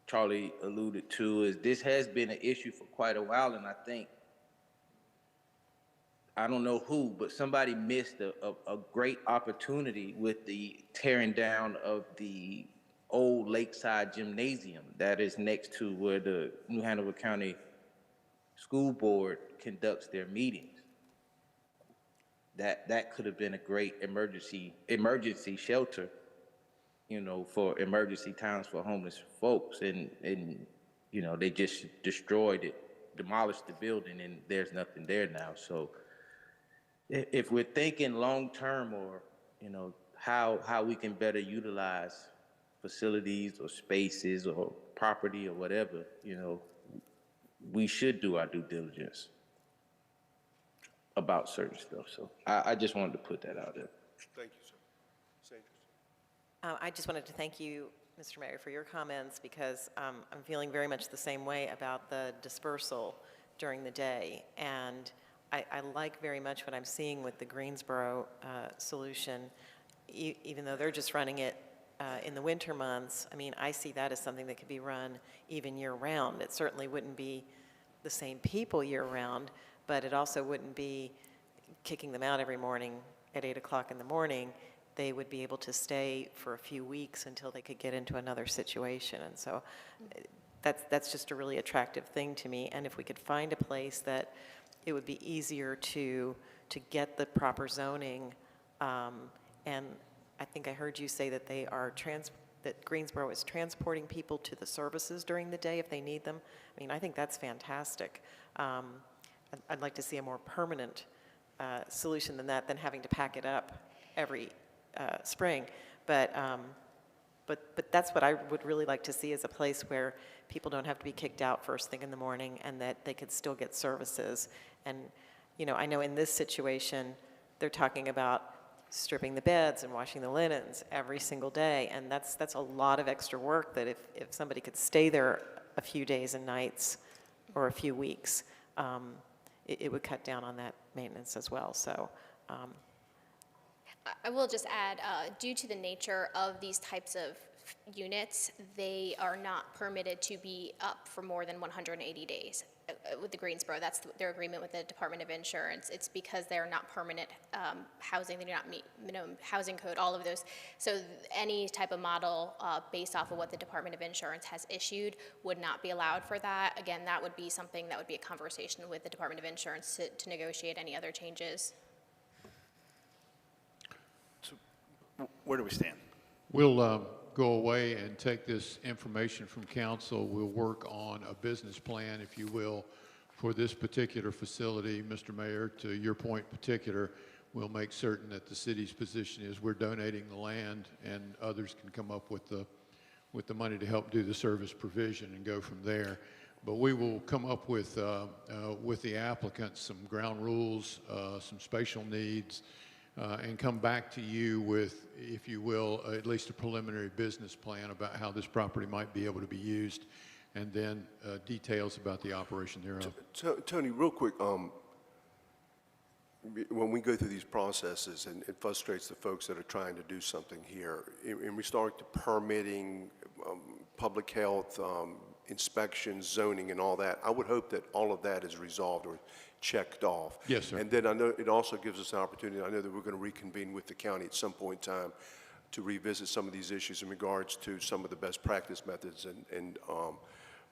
Charlie alluded to, is this has been an issue for quite a while, and I think, I don't know who, but somebody missed a great opportunity with the tearing down of the old Lakeside Gymnasium that is next to where the New Hanover County School Board conducts their meetings. That could have been a great emergency shelter, you know, for emergency times for homeless folks, and you know, they just destroyed it, demolished the building, and there's nothing there now. So if we're thinking long-term, or, you know, how we can better utilize facilities or spaces or property or whatever, you know, we should do our due diligence about certain stuff. So I just wanted to put that out there. Thank you, sir. Sanders? I just wanted to thank you, Mr. Mayor, for your comments, because I'm feeling very much the same way about the dispersal during the day. And I like very much what I'm seeing with the Greensboro solution, even though they're just running it in the winter months. I mean, I see that as something that could be run even year-round. It certainly wouldn't be the same people year-round, but it also wouldn't be kicking them out every morning at 8 o'clock in the morning. They would be able to stay for a few weeks until they could get into another situation. And so that's just a really attractive thing to me. And if we could find a place that it would be easier to get the proper zoning, and I think I heard you say that that Greensboro is transporting people to the services during the day if they need them. I mean, I think that's fantastic. I'd like to see a more permanent solution than that, than having to pack it up every spring. But that's what I would really like to see, is a place where people don't have to be kicked out first thing in the morning, and that they could still get services. And, you know, I know in this situation, they're talking about stripping the beds and washing the linens every single day, and that's a lot of extra work that if somebody could stay there a few days and nights or a few weeks, it would cut down on that maintenance as well. So I will just add, due to the nature of these types of units, they are not permitted to be up for more than 180 days. With the Greensboro, that's their agreement with the Department of Insurance. It's because they're not permanent housing, they do not meet minimum housing code, all of those. So any type of model based off of what the Department of Insurance has issued would not be allowed for that. Again, that would be something that would be a conversation with the Department of Insurance to negotiate any other changes. So where do we stand? We'll go away and take this information from council. We'll work on a business plan, if you will, for this particular facility. Mr. Mayor, to your point in particular, we'll make certain that the city's position is we're donating the land, and others can come up with the money to help do the service provision and go from there. But we will come up with the applicants some ground rules, some spatial needs, and come back to you with, if you will, at least a preliminary business plan about how this property might be able to be used, and then details about the operation thereof. Tony, real quick, when we go through these processes, and it frustrates the folks that are trying to do something here, in regard to permitting, public health, inspections, zoning, and all that, I would hope that all of that is resolved or checked off. Yes, sir. And then I know it also gives us an opportunity, I know that we're going to reconvene with the county at some point in time to revisit some of these issues in regards to some of the best practice methods and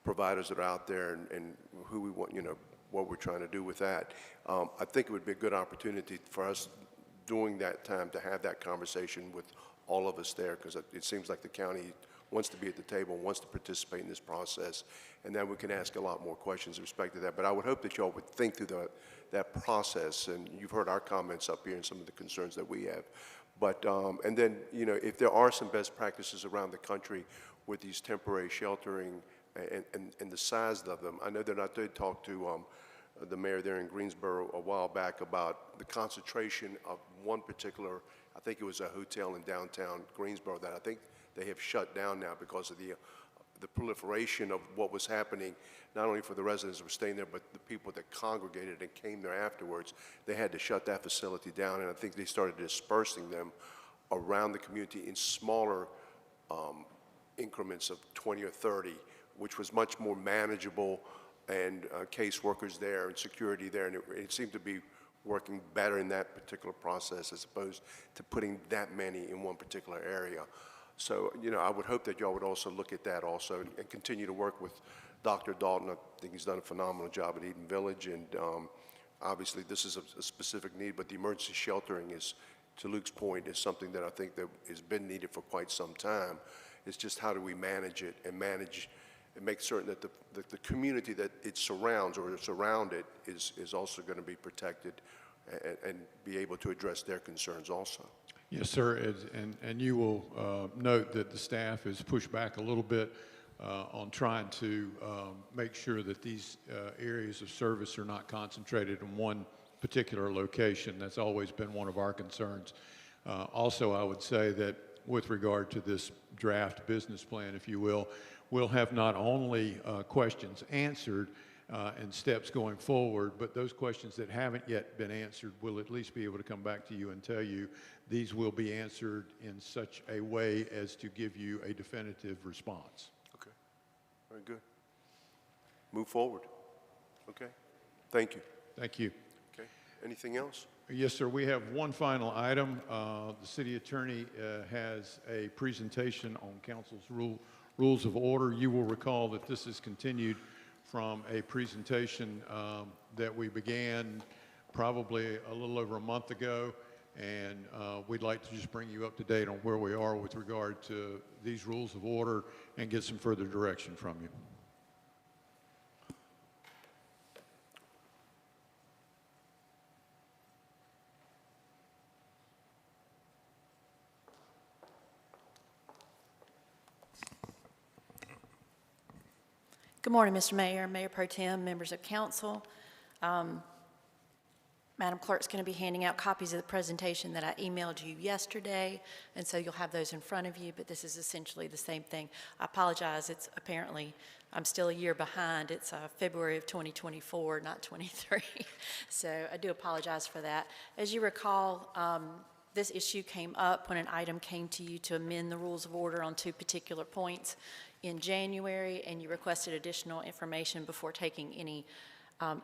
providers that are out there, and who we want, you know, what we're trying to do with that. I think it would be a good opportunity for us during that time to have that conversation with all of us there, because it seems like the county wants to be at the table, wants to participate in this process, and then we can ask a lot more questions with respect to that. But I would hope that y'all would think through that process, and you've heard our comments up here and some of the concerns that we have. But, and then, you know, if there are some best practices around the country with these temporary sheltering and the size of them, I know that I did talk to the mayor there in Greensboro a while back about the concentration of one particular, I think it was a hotel in downtown Greensboro that I think they have shut down now because of the proliferation of what was happening, not only for the residents who were staying there, but the people that congregated and came there afterwards. They had to shut that facility down, and I think they started dispersing them around the community in smaller increments of 20 or 30, which was much more manageable, and caseworkers there and security there, and it seemed to be working better in that particular process as opposed to putting that many in one particular area. So, you know, I would hope that y'all would also look at that also and continue to work with Dr. Dalton. I think he's done a phenomenal job at Eden Village, and obviously this is a specific need, but the emergency sheltering is, to Luke's point, is something that I think that has been needed for quite some time. It's just how do we manage it and make certain that the community that it surrounds or is around it is also going to be protected and be able to address their concerns also. Yes, sir, and you will note that the staff has pushed back a little bit on trying to make sure that these areas of service are not concentrated in one particular location. That's always been one of our concerns. Also, I would say that with regard to this draft business plan, if you will, we'll have not only questions answered and steps going forward, but those questions that haven't yet been answered, we'll at least be able to come back to you and tell you these will be answered in such a way as to give you a definitive response. Okay, very good. Move forward. Okay, thank you. Thank you. Okay, anything else? Yes, sir. We have one final item. The city attorney has a presentation on council's rules of order. You will recall that this is continued from a presentation that we began probably a little over a month ago, and we'd like to just bring you up to date on where we are with regard to these rules of order and get some further direction from you. Good morning, Mr. Mayor, Mayor Pro Tem, members of council. Madam Clerk's going to be handing out copies of the presentation that I emailed you yesterday, and so you'll have those in front of you, but this is essentially the same thing. I apologize, it's apparently, I'm still a year behind. It's February of 2024, not 23. So I do apologize for that. As you recall, this issue came up when an item came to you to amend the rules of order on two particular points in January, and you requested additional information before taking any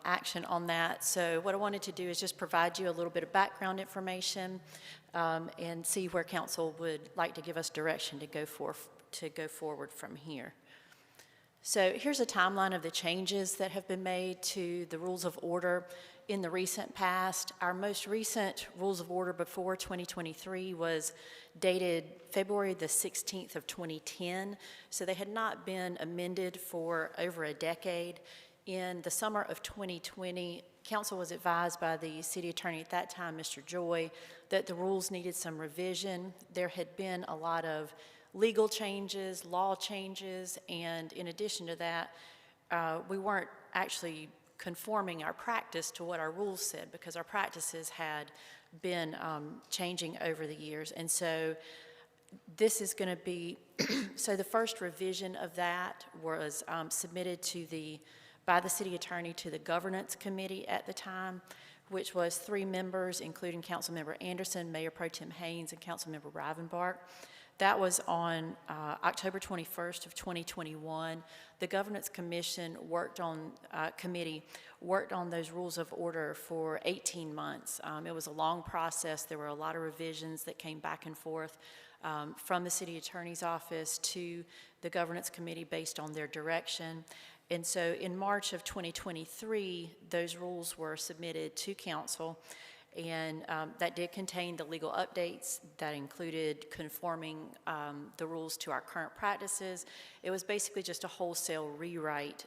action on that. So what I wanted to do is just provide you a little bit of background information and see where council would like to give us direction to go forward from here. So here's a timeline of the changes that have been made to the rules of order in the recent past. Our most recent rules of order before 2023 was dated February the 16th of 2010, so they had not been amended for over a decade. In the summer of 2020, council was advised by the city attorney at that time, Mr. Joy, that the rules needed some revision. There had been a lot of legal changes, law changes, and in addition to that, we weren't actually conforming our practice to what our rules said because our practices had been changing over the years. And so this is going to be, so the first revision of that was submitted by the city attorney to the governance committee at the time, which was 3 members, including Councilmember Anderson, Mayor Pro Tem Haynes, and Councilmember Rivenbark. That was on October 21st of 2021. The Governance Commission committee worked on those rules of order for 18 months. It was a long process. There were a lot of revisions that came back and forth from the city attorney's office to the Governance Committee based on their direction. And so in March of 2023, those rules were submitted to council. And that did contain the legal updates that included conforming the rules to our current practices. It was basically just a wholesale rewrite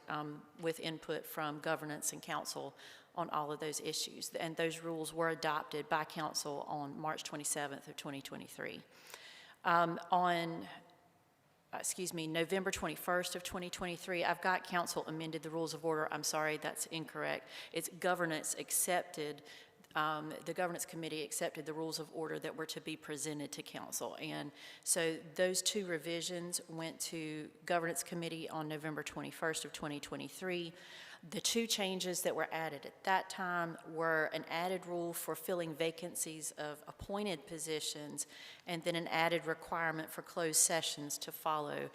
with input from governance and council on all of those issues. And those rules were adopted by council on March 27th of 2023. November 21st of 2023, I've got council amended the rules of order. I'm sorry, that's incorrect. It's governance accepted the governance committee accepted the rules of order that were to be presented to council. And so those two revisions went to governance committee on November 21st of 2023. The two changes that were added at that time were an added rule for filling vacancies of appointed positions, and then an added requirement for closed sessions to follow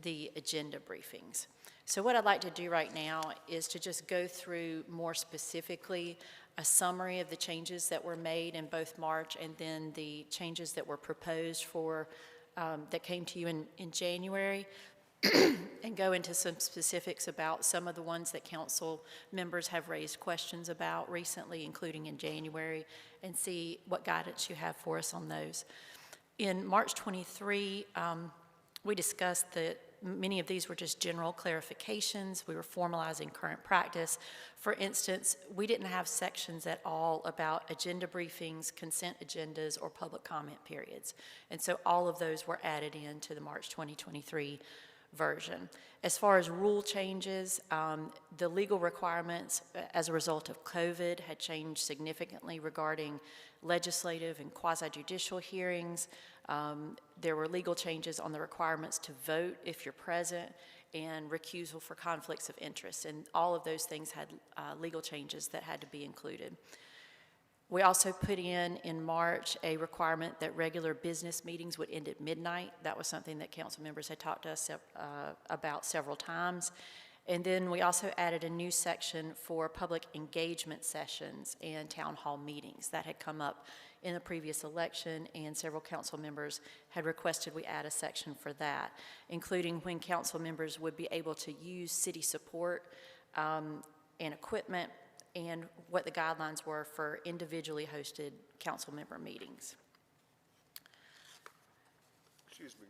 the agenda briefings. So what I'd like to do right now is to just go through more specifically a summary of the changes that were made in both March and then the changes that were proposed for, that came to you in January, and go into some specifics about some of the ones that council members have raised questions about recently, including in January, and see what guidance you have for us on those. In March 23, we discussed that many of these were just general clarifications. We were formalizing current practice. For instance, we didn't have sections at all about agenda briefings, consent agendas, or public comment periods. And so all of those were added into the March 2023 version. As far as rule changes, the legal requirements as a result of COVID had changed significantly regarding legislative and quasi-judicial hearings. There were legal changes on the requirements to vote if you're present and recusal for conflicts of interest. And all of those things had legal changes that had to be included. We also put in March a requirement that regular business meetings would end at midnight. That was something that council members had talked to us about several times. And then we also added a new section for public engagement sessions and town hall meetings. That had come up in the previous election, and several council members had requested we add a section for that, including when council members would be able to use city support and equipment, and what the guidelines were for individually hosted council member meetings. Excuse me,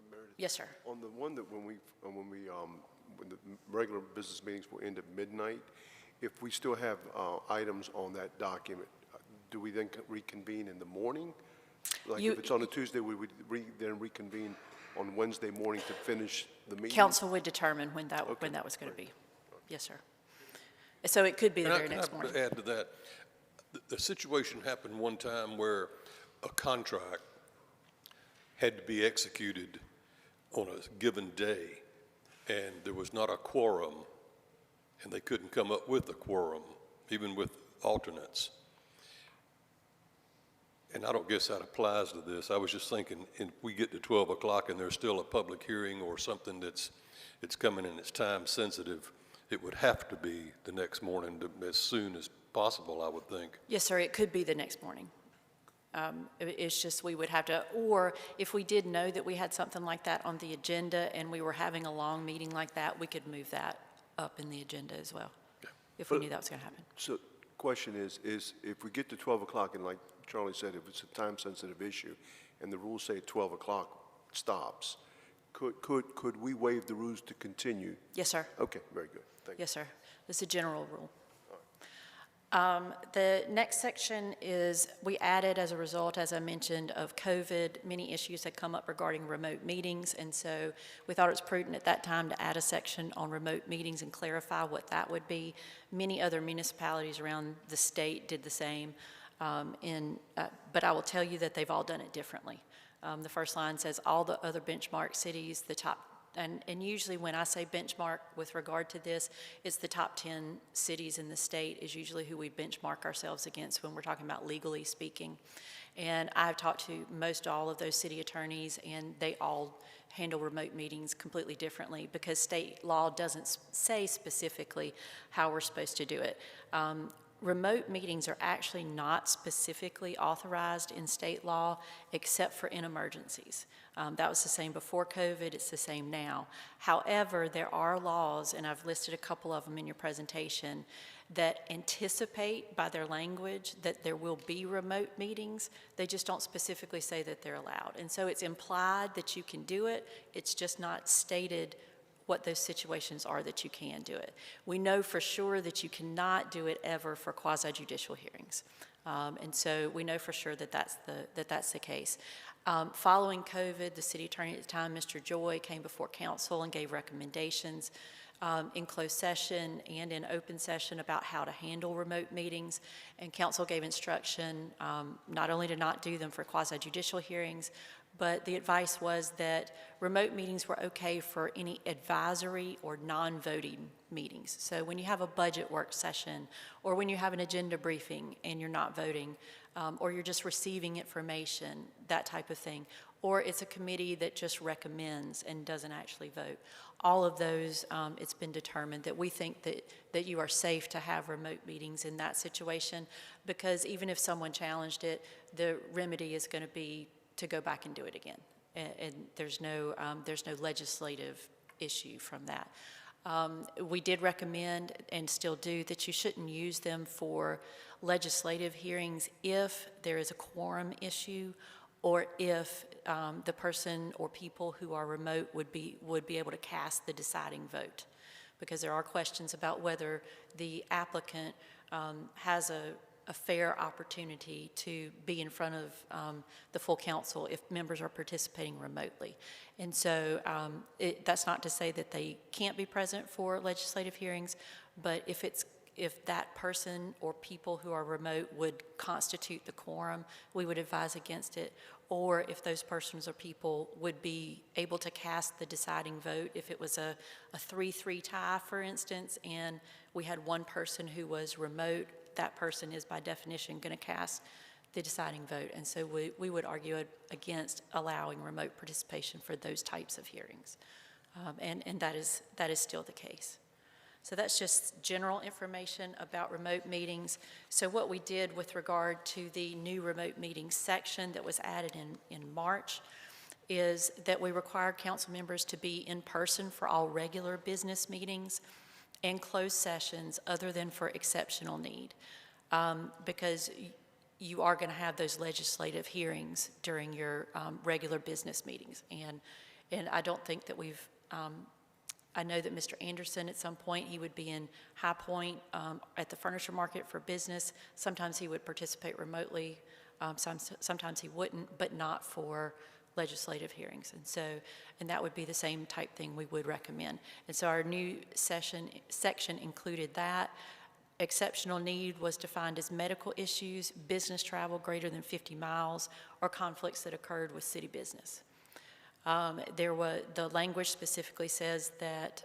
Meredith. Yes, sir. On the one that when the regular business meetings will end at midnight, if we still have items on that document, do we then reconvene in the morning? Like if it's on a Tuesday, we would then reconvene on Wednesday morning to finish the meeting? Council would determine when that was going to be. Yes, sir. So it could be the very next morning. Can I add to that? The situation happened one time where a contract had to be executed on a given day, and there was not a quorum, and they couldn't come up with a quorum, even with alternates. And I don't guess that applies to this. I was just thinking, if we get to 12 o'clock and there's still a public hearing or something it's coming and it's time sensitive, it would have to be the next morning as soon as possible, I would think. Yes, sir, it could be the next morning. It's just we would have to, or if we did know that we had something like that on the agenda and we were having a long meeting like that, we could move that up in the agenda as well, if we knew that was going to happen. So question is if we get to 12 o'clock, and like Charlie said, if it's a time-sensitive issue, and the rules say 12 o'clock stops, could we waive the rules to continue? Yes, sir. Okay, very good. Thank you. Yes, sir. It's a general rule. The next section is, we added as a result, as I mentioned, of COVID, many issues had come up regarding remote meetings, and so we thought it was prudent at that time to add a section on remote meetings and clarify what that would be. Many other municipalities around the state did the same, but I will tell you that they've all done it differently. The first line says all the other benchmark cities, the top, and usually when I say benchmark with regard to this, it's the top 10 cities in the state is usually who we benchmark ourselves against when we're talking about legally speaking. And I've talked to most all of those city attorneys, and they all handle remote meetings completely differently because state law doesn't say specifically how we're supposed to do it. Remote meetings are actually not specifically authorized in state law except for in emergencies. That was the same before COVID, it's the same now. However, there are laws, and I've listed a couple of them in your presentation, that anticipate by their language that there will be remote meetings. They just don't specifically say that they're allowed. And so it's implied that you can do it, it's just not stated what those situations are that you can do it. We know for sure that you cannot do it ever for quasi-judicial hearings. And so we know for sure that that's the case. Following COVID, the city attorney at the time, Mr. Joy, came before council and gave recommendations in closed session and in open session about how to handle remote meetings. And council gave instruction not only to not do them for quasi-judicial hearings, but the advice was that remote meetings were okay for any advisory or non-voting meetings. So when you have a budget work session, or when you have an agenda briefing and you're not voting, or you're just receiving information, that type of thing, or it's a committee that just recommends and doesn't actually vote. All of those, it's been determined that we think that you are safe to have remote meetings in that situation, because even if someone challenged it, the remedy is going to be to go back and do it again. And there's no legislative issue from that. We did recommend, and still do, that you shouldn't use them for legislative hearings if there is a quorum issue, or if the person or people who are remote would be able to cast the deciding vote. Because there are questions about whether the applicant has a fair opportunity to be in front of the full council if members are participating remotely. And so that's not to say that they can't be present for legislative hearings, but if that person or people who are remote would constitute the quorum, we would advise against it. Or if those persons or people would be able to cast the deciding vote, if it was a 3-3 tie, for instance, and we had one person who was remote, that person is by definition going to cast the deciding vote. And so we would argue against allowing remote participation for those types of hearings. And that is still the case. So that's just general information about remote meetings. So what we did with regard to the new remote meetings section that was added in March is that we required council members to be in person for all regular business meetings and closed sessions other than for exceptional need, because you are going to have those legislative hearings during your regular business meetings. And I don't think that we've, I know that Mr. Anderson, at some point, he would be in High Point at the furniture market for business. Sometimes he would participate remotely, sometimes he wouldn't, but not for legislative hearings. And that would be the same type thing we would recommend. And so our new section included that. Exceptional need was defined as medical issues, business travel greater than 50 miles, or conflicts that occurred with city business. The language specifically says that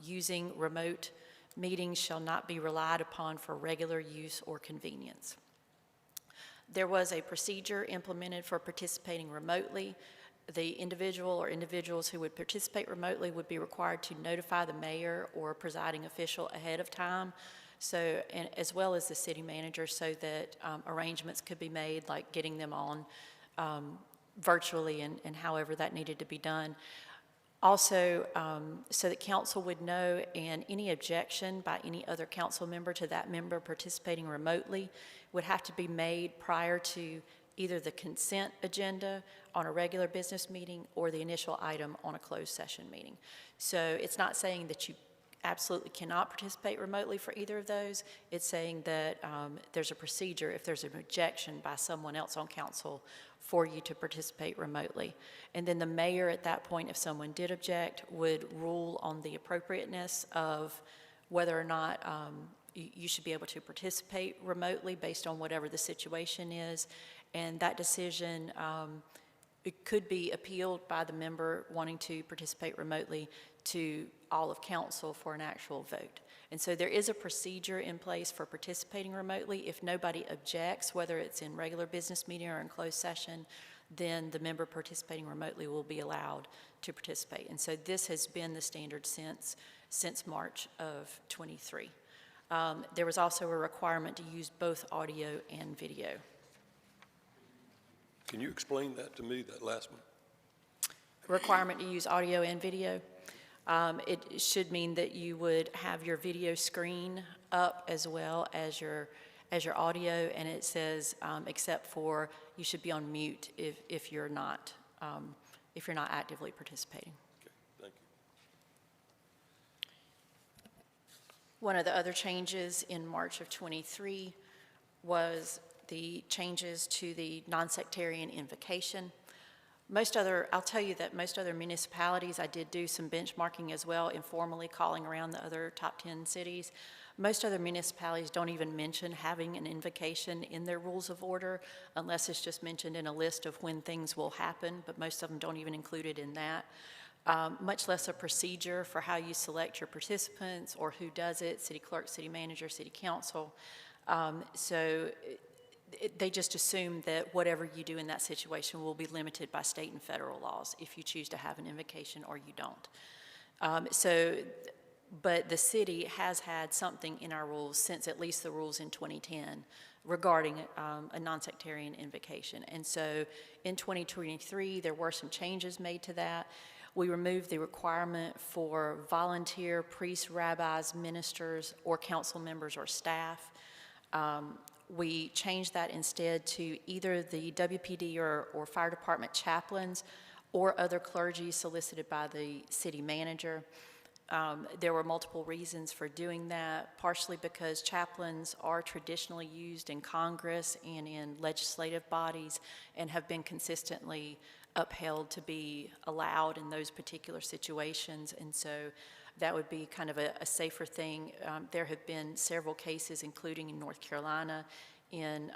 using remote meetings shall not be relied upon for regular use or convenience. There was a procedure implemented for participating remotely. The individual or individuals who would participate remotely would be required to notify the mayor or presiding official ahead of time, and as well as the city manager, so that arrangements could be made, like getting them on virtually and however that needed to be done. Also, so that council would know, and any objection by any other council member to that member participating remotely would have to be made prior to either the consent agenda on a regular business meeting or the initial item on a closed session meeting. So it's not saying that you absolutely cannot participate remotely for either of those. It's saying that there's a procedure if there's an objection by someone else on council for you to participate remotely. And then the mayor at that point, if someone did object, would rule on the appropriateness of whether or not you should be able to participate remotely based on whatever the situation is. And that decision, it could be appealed by the member wanting to participate remotely to all of council for an actual vote. And so there is a procedure in place for participating remotely. If nobody objects, whether it's in regular business meeting or in closed session, then the member participating remotely will be allowed to participate. And so this has been the standard since March of 23. There was also a requirement to use both audio and video. Can you explain that to me, that last one? Requirement to use audio and video. It should mean that you would have your video screen up as well as your audio, and it says except for you should be on mute if you're not actively participating. Okay, thank you. One of the other changes in March of '23 was the changes to the nonsectarian invocation. I'll tell you that most other municipalities, I did do some benchmarking as well, informally calling around the other top 10 cities. Most other municipalities don't even mention having an invocation in their rules of order unless it's just mentioned in a list of when things will happen, but most of them don't even include it in that. Much less a procedure for how you select your participants or who does it, city clerk, city manager, city council. They just assume that whatever you do in that situation will be limited by state and federal laws if you choose to have an invocation or you don't. But the city has had something in our rules since at least the rules in 2010 regarding a nonsectarian invocation. And so in 2023, there were some changes made to that. We removed the requirement for volunteer priests, rabbis, ministers, or council members or staff. We changed that instead to either the WPD or fire department chaplains or other clergy solicited by the city manager. There were multiple reasons for doing that, partially because chaplains are traditionally used in Congress and in legislative bodies and have been consistently upheld to be allowed in those particular situations. And so that would be kind of a safer thing. There have been several cases, including in North Carolina, in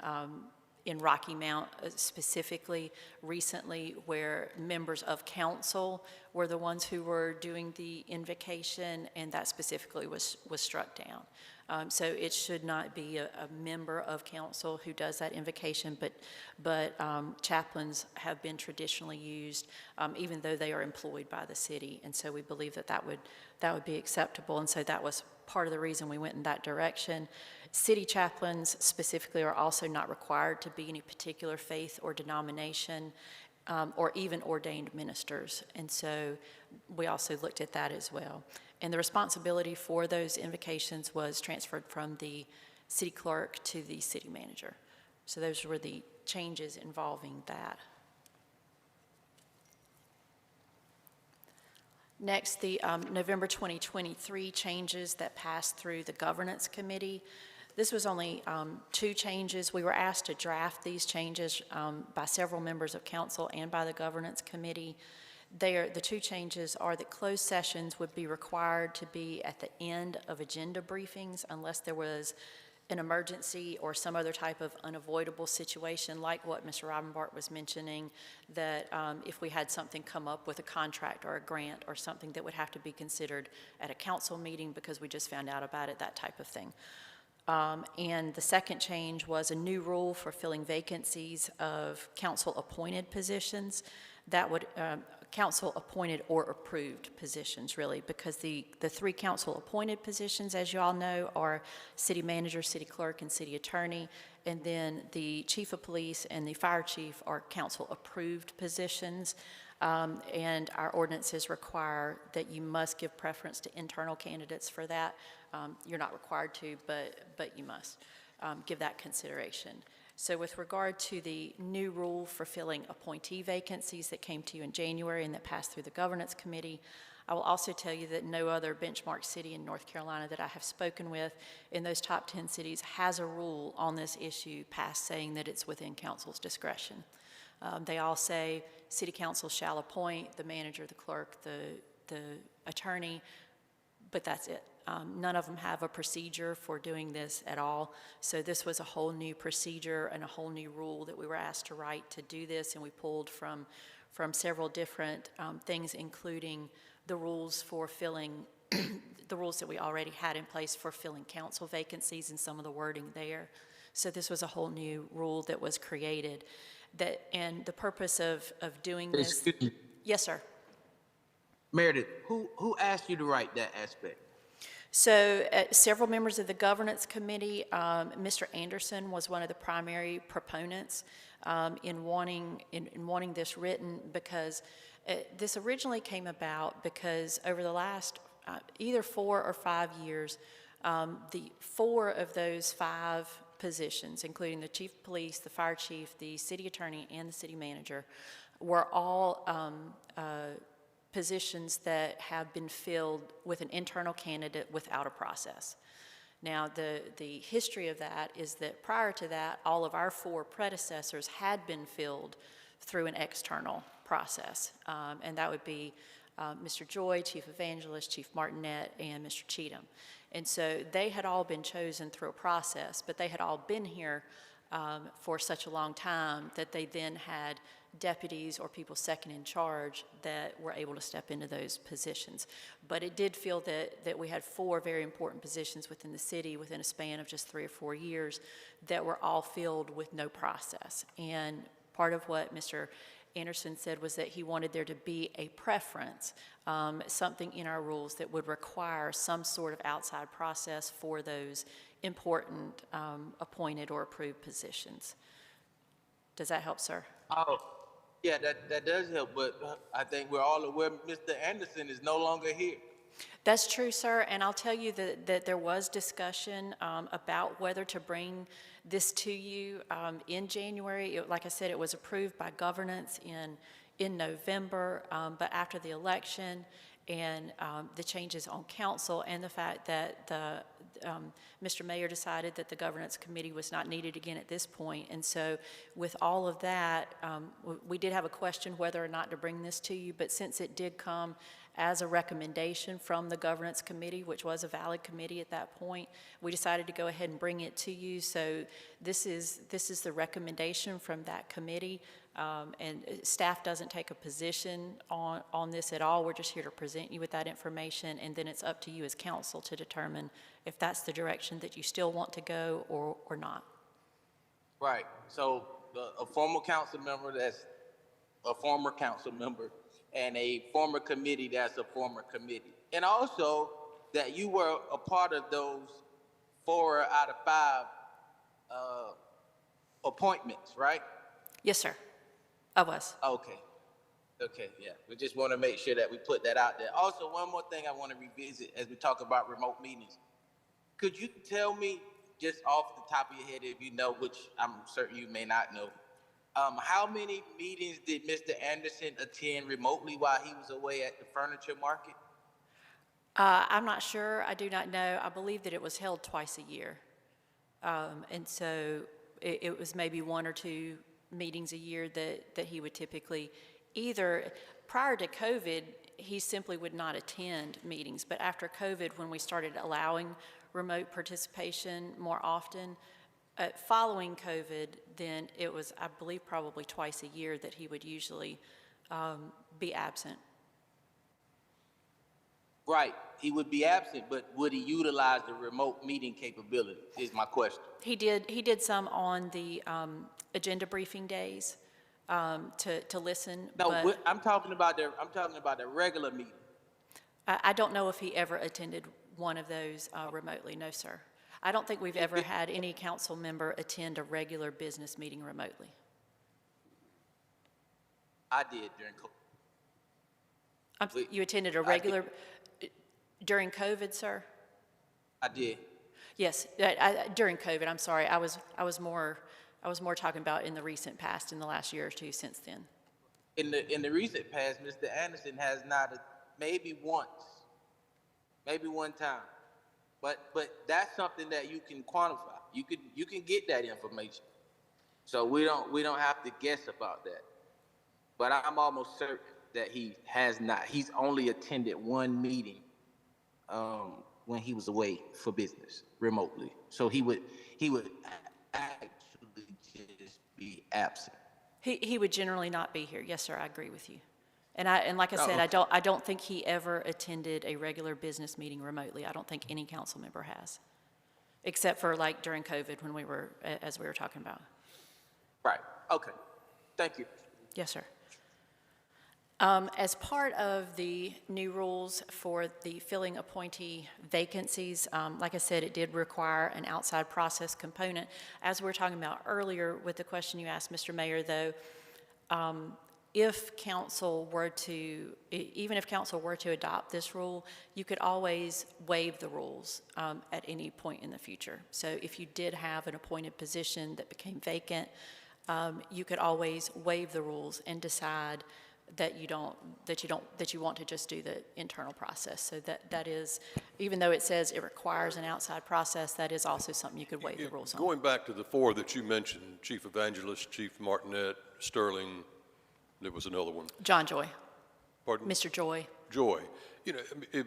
Rocky Mount specifically recently, where members of council were the ones who were doing the invocation, and that specifically was struck down. So it should not be a member of council who does that invocation, but chaplains have been traditionally used, even though they are employed by the city. And so we believe that would be acceptable, and so that was part of the reason we went in that direction. City chaplains specifically are also not required to be any particular faith or denomination, or even ordained ministers. And so we also looked at that as well. And the responsibility for those invocations was transferred from the city clerk to the city manager. So those were the changes involving that. Next, the November 2023 changes that passed through the governance committee. This was only 2 changes. We were asked to draft these changes by several members of council and by the governance committee. The 2 changes are that closed sessions would be required to be at the end of agenda briefings unless there was an emergency or some other type of unavoidable situation, like what Mr. Robinbart was mentioning, that if we had something come up with a contract or a grant or something that would have to be considered at a council meeting because we just found out about it, that type of thing. And the second change was a new rule for filling vacancies of council-appointed positions. That would, council-appointed or approved positions, really, because the 3 council-appointed positions, as you all know, are city manager, city clerk, and city attorney, and then the chief of police and the fire chief are council-approved positions. And our ordinances require that you must give preference to internal candidates for that. You're not required to, but you must give that consideration. So with regard to the new rule for filling appointee vacancies that came to you in January and that passed through the governance committee, I will also tell you that no other benchmark city in North Carolina that I have spoken with in those top 10 cities has a rule on this issue passed saying that it's within council's discretion. They all say city council shall appoint the manager, the clerk, the attorney, but that's it. None of them have a procedure for doing this at all. So this was a whole new procedure and a whole new rule that we were asked to write to do this, and we pulled from several different things, including the rules for filling, the rules that we already had in place for filling council vacancies and some of the wording there. So this was a whole new rule that was created. And the purpose of doing this. Excuse me. Yes, sir. Meredith, who asked you to write that aspect? So several members of the governance committee, Mr. Anderson was one of the primary proponents in wanting this written, because this originally came about because over the last either 4 or 5 years, the 4 of those 5 positions, including the chief of police, the fire chief, the city attorney, and the city manager, were all positions that have been filled with an internal candidate without a process. Now, the history of that is that prior to that, all of our 4 predecessors had been filled through an external process. And that would be Mr. Joy, Chief Evangelist, Chief Martinet, and Mr. Cheatham. And so they had all been chosen through a process, but they had all been here for such a long time that they then had deputies or people second in charge that were able to step into those positions. But it did feel that we had 4 very important positions within the city within a span of just 3 or 4 years that were all filled with no process. And part of what Mr. Anderson said was that he wanted there to be a preference, something in our rules that would require some sort of outside process for those important appointed or approved positions. Does that help, sir? Oh, yeah, that does help, but I think we're all aware Mr. Anderson is no longer here. That's true, sir, and I'll tell you that there was discussion about whether to bring this to you in January. Like I said, it was approved by governance in November, but after the election and the changes on council and the fact that Mr. Mayor decided that the governance committee was not needed again at this point. And so with all of that, we did have a question whether or not to bring this to you, but since it did come as a recommendation from the governance committee, which was a valid committee at that point, we decided to go ahead and bring it to you. So this is the recommendation from that committee, and staff doesn't take a position on this at all. We're just here to present you with that information, and then it's up to you as council to determine if that's the direction that you still want to go or not. Right, so a former council member that's a former council member and a former committee that's a former committee. And also that you were a part of those 4 out of 5 appointments, right? Yes, sir. I was. Okay. Okay, yeah. We just want to make sure that we put that out there. Also, one more thing I want to revisit as we talk about remote meetings. Could you tell me, just off the top of your head, if you know, which I'm certain you may not know, how many meetings did Mr. Anderson attend remotely while he was away at the furniture market? I'm not sure. I do not know. I believe that it was held twice a year. And so it was maybe 1 or 2 meetings a year that he would typically either, prior to COVID, he simply would not attend meetings. But after COVID, when we started allowing remote participation more often, following COVID, then it was, I believe, probably twice a year that he would usually be absent. Right, he would be absent, but would he utilize the remote meeting capability, is my question. He did some on the agenda briefing days to listen. No, but I'm talking about the regular meeting. I don't know if he ever attended one of those remotely. No, sir. I don't think we've ever had any council member attend a regular business meeting remotely. I did during COVID. You attended a regular during COVID, sir? I did. Yes, during COVID. I'm sorry. I was more talking about in the recent past, in the last year or 2 since then. In the recent past, Mr. Anderson has not, maybe once, maybe one time. But that's something that you can quantify. You can get that information. So we don't have to guess about that. But I'm almost certain that he has not. He's only attended 1 meeting when he was away for business remotely. So he would actually just be absent. He would generally not be here. Yes, sir. I agree with you. And like I said, okay. I don't think he ever attended a regular business meeting remotely. I don't think any council member has, except for like during COVID when as we were talking about. Right. Okay. Thank you. Yes, sir. As part of the new rules for the filling appointee vacancies, like I said, it did require an outside process component. As we were talking about earlier with the question you asked, Mr. Mayor, though, if council were to, even if council were to adopt this rule, you could always waive the rules at any point in the future. So if you did have an appointed position that became vacant, you could always waive the rules and decide that you want to just do the internal process. So that is, even though it says it requires an outside process, that is also something you could waive the rules on. Going back to the 4 that you mentioned, Chief Evangelist, Chief Martinet, Sterling, There was another one. John Joy, Pardon? Mr. Joy. Joy. You know, I mean,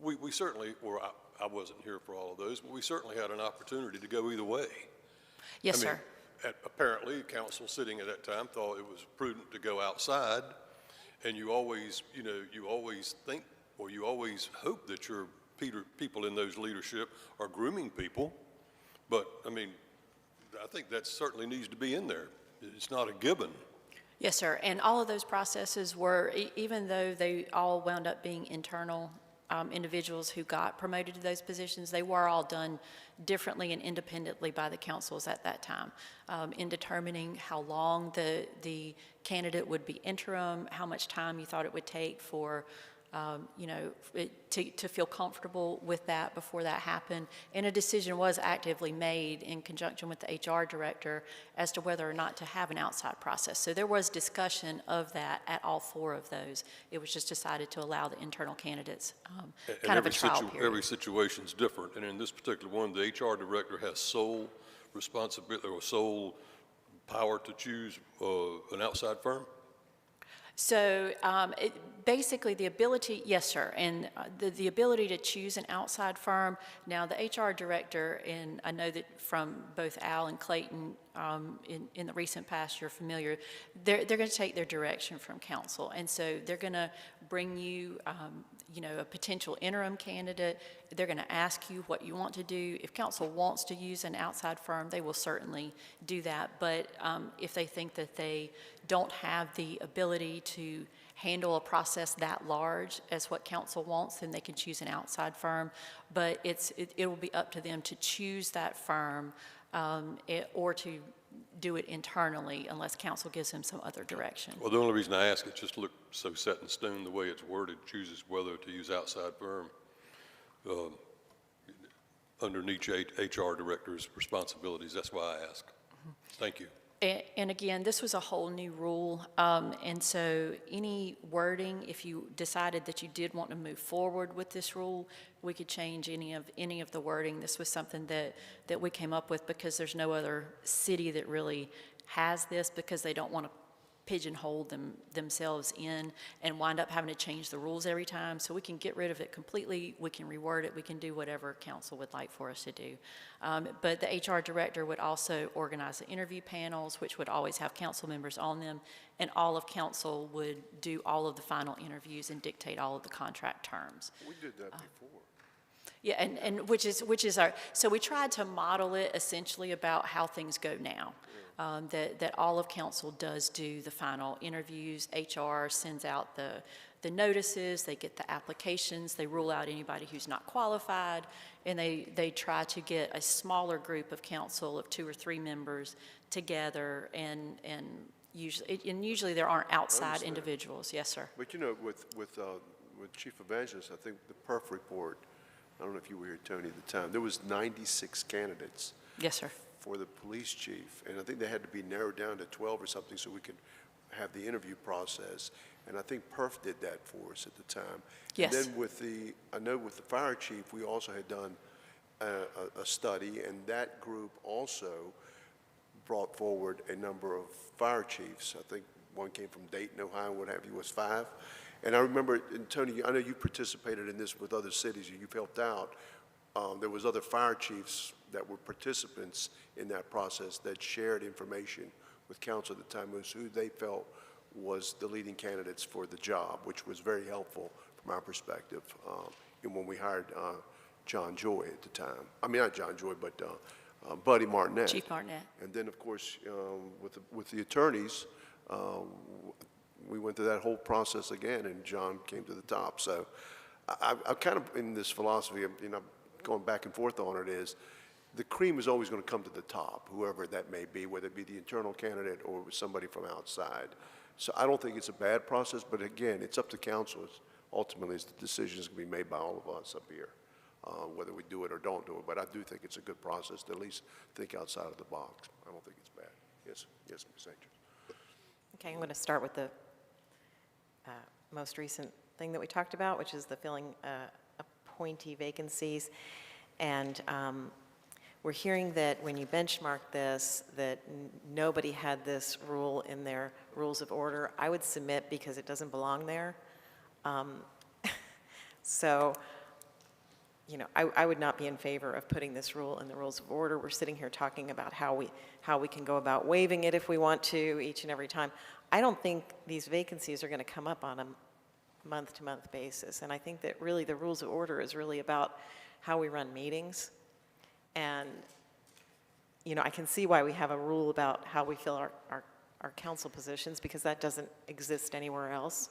we certainly, or I wasn't here for all of those, but we certainly had an opportunity to go either way. Yes, I mean, sir. Apparently, council sitting at that time thought it was prudent to go outside, and you always, you know, you always think, or you always hope that your people in those leadership are grooming people. But, I mean, I think that certainly needs to be in there. It's not a given. Yes, sir. And all of those processes were, even though they all wound up being internal individuals who got promoted to those positions, they were all done differently and independently by the councils at that time in determining how long the candidate would be interim, how much time you thought it would take for you know, to feel comfortable with that before that happened. And a decision was actively made in conjunction with the HR director as to whether or not to have an outside process. So there was discussion of that at all 4 of those. It was just decided to allow the internal candidates kind of a trial period. Every situation's different, and in this particular one, the HR director has sole responsibility or sole power to choose an outside firm? So basically the ability, yes, sir, and the ability to choose an outside firm. Now, the HR director, and I know that from both Al and Clayton in the recent past, you're familiar, they're going to take their direction from council. And so they're going to bring you, you know, a potential interim candidate. They're going to ask you what you want to do. If council wants to use an outside firm, they will certainly do that. But if they think that they don't have the ability to handle a process that large as what council wants, then they can choose an outside firm. But it will be up to them to choose that firm or to do it internally unless council gives them some other direction. Well, the only reason I ask it just look so set in stone the way it's worded, chooses whether to use outside firm underneath HR director's responsibilities. That's why I ask. Thank you. And again, this was a whole new rule, and so any wording, if you decided that you did want to move forward with this rule, we could change any of the wording. This was something that we came up with because there's no other city that really has this, because they don't want to pigeonhole themselves in and wind up having to change the rules every time. So we can get rid of it completely, we can reword it, we can do whatever council would like for us to do. But the HR director would also organize the interview panels, which would always have council members on them, and all of council would do all of the final interviews and dictate all of the contract terms. We did that before. Yeah, and which is our, so we tried to model it essentially about how things go now. That all of council does do the final interviews. HR sends out the notices, they get the applications, they rule out anybody who's not qualified, and they try to get a smaller group of council of 2 or 3 members together, and usually there aren't outside individuals. Yes, sir. But you know, with Chief Evangelist, I think the PERF report, I don't know if you were here, Tony, at the time, there was 96 candidates. Yes, sir. For the police chief, and I think they had to be narrowed down to 12 or something so we could have the interview process, and I think PERF did that for us at the time. Yes. And then I know with the fire chief, we also had done a study, and that group also brought forward a number of fire chiefs. I think one came from Dayton, Ohio, what have you, was 5. And I remember, and Tony, I know you participated in this with other cities, you've helped out. There was other fire chiefs that were participants in that process that shared information with council at the time as who they felt was the leading candidates for the job, which was very helpful from our perspective. And when we hired John Joy at the time, I mean, not John Joy, but Buddy Martinette. Chief Martinette. And then, of course, with the attorneys, we went through that whole process again, and John came to the top. So I'm kind of in this philosophy of, you know, going back and forth on it, is the cream is always going to come to the top, whoever that may be, whether it be the internal candidate or somebody from outside. So I don't think it's a bad process, but again, it's up to council. Ultimately, the decision is going to be made by all of us up here, whether we do it or don't do it. But I do think it's a good process to at least think outside of the box. I don't think it's bad. Yes, Ms. Andrews. Okay, I'm going to start with the most recent thing that we talked about, which is the filling appointee vacancies. And we're hearing that when you benchmark this, that nobody had this rule in their rules of order. I would submit because it doesn't belong there. So, you know, I would not be in favor of putting this rule in the rules of order. We're sitting here talking about how we can go about waiving it if we want to each and every time. I don't think these vacancies are going to come up on a month-to-month basis. And I think that really the rules of order is really about how we run meetings. And, you know, I can see why we have a rule about how we fill our council positions, because that doesn't exist anywhere else.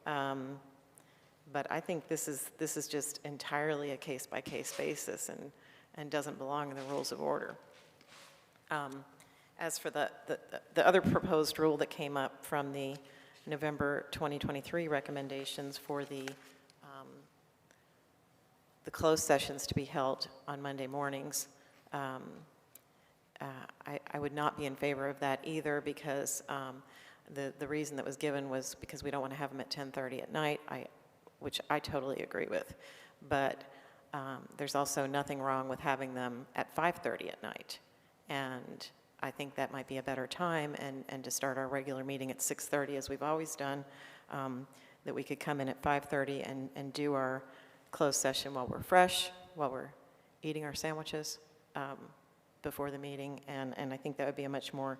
But I think this is just entirely a case-by-case basis and doesn't belong in the rules of order. As for the other proposed rule that came up from the November 2023 recommendations for the closed sessions to be held on Monday mornings, I would not be in favor of that either, because the reason that was given was because we don't want to have them at 10:30 at night, which I totally agree with. But there's also nothing wrong with having them at 5:30 at night. And I think that might be a better time, and to start our regular meeting at 6:30, as we've always done, that we could come in at 5:30 and do our closed session while we're fresh, while we're eating our sandwiches before the meeting. And I think that would be a much more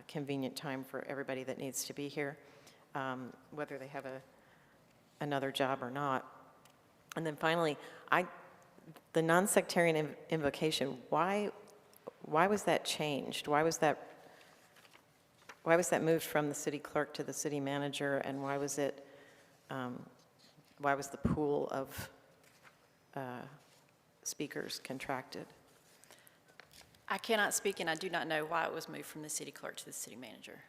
convenient time for everybody that needs to be here, whether they have another job or not. And then finally, the non-sectarian invocation, why was that changed? Why was that moved from the city clerk to the city manager, and why was the pool of speakers contracted? I cannot speak, and I do not know why it was moved from the city clerk to the city manager.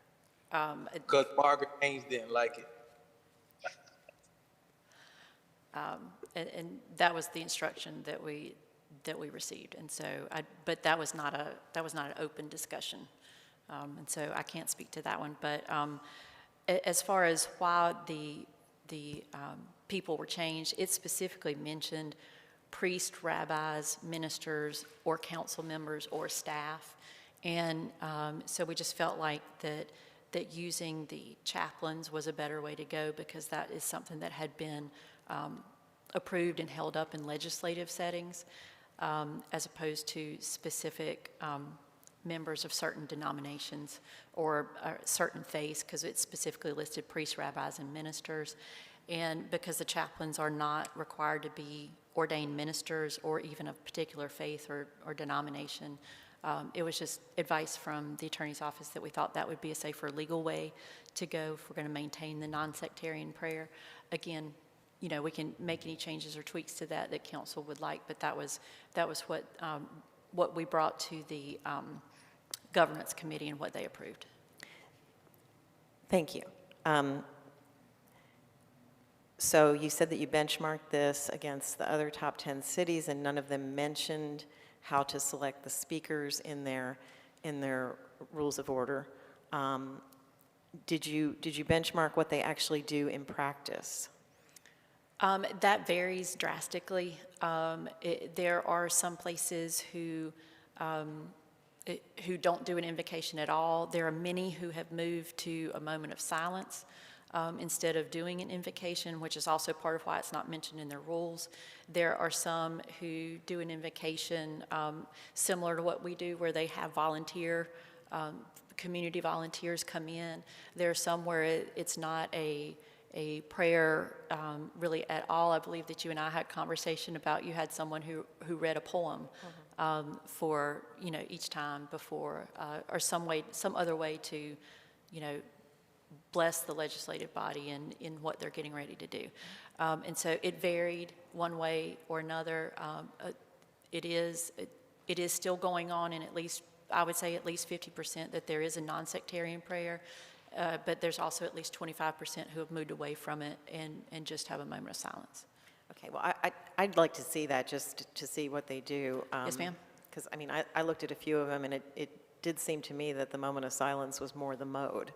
Because Margaret Haynes didn't like it. And that was the instruction that we received. And so, but that was not an open discussion. And so I can't speak to that one. But as far as why the people were changed, it specifically mentioned priests, rabbis, ministers, or council members, or staff. And so we just felt like that using the chaplains was a better way to go, because that is something that had been approved and held up in legislative settings, as opposed to specific members of certain denominations or certain faiths, because it specifically listed priests, rabbis, and ministers. And because the chaplains are not required to be ordained ministers or even of particular faith or denomination, it was just advice from the attorney's office that we thought that would be a safer legal way to go if we're going to maintain the non-sectarian prayer. Again, you know, we can make any changes or tweaks to that council would like, but that was what we brought to the governance committee and what they approved. Thank you. So you said that you benchmarked this against the other top 10 cities, and none of them mentioned how to select the speakers in their rules of order. Did you benchmark what they actually do in practice? That varies drastically. There are some places who don't do an invocation at all. There are many who have moved to a moment of silence instead of doing an invocation, which is also part of why it's not mentioned in their rules. There are some who do an invocation similar to what we do, where they have community volunteers come in. There are some where it's not a prayer really at all. I believe that you and I had conversation about, you had someone who read a poem for, you know, each time before, or some other way to, you know, bless the legislative body in what they're getting ready to do. And so it varied one way or another. It is still going on in at least, I would say at least 50% that there is a non-sectarian prayer. But there's also at least 25% who have moved away from it and just have a moment of silence. Okay, well, I'd like to see that, just to see what they do. Yes, ma'am. Because, I mean, I looked at a few of them, and it did seem to me that the moment of silence was more the mode.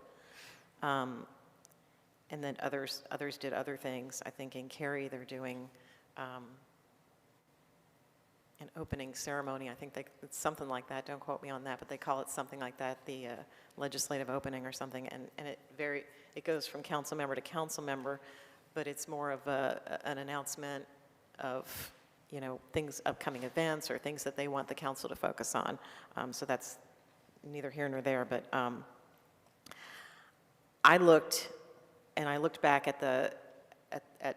And then others did other things. I think in Cary they're doing an opening ceremony. I think it's something like that. Don't quote me on that, but they call it something like that, the legislative opening or something. And it goes from council member to council member, but it's more of an announcement of, things, upcoming events or things that they want the council to focus on. So that's neither here nor there, but I looked back at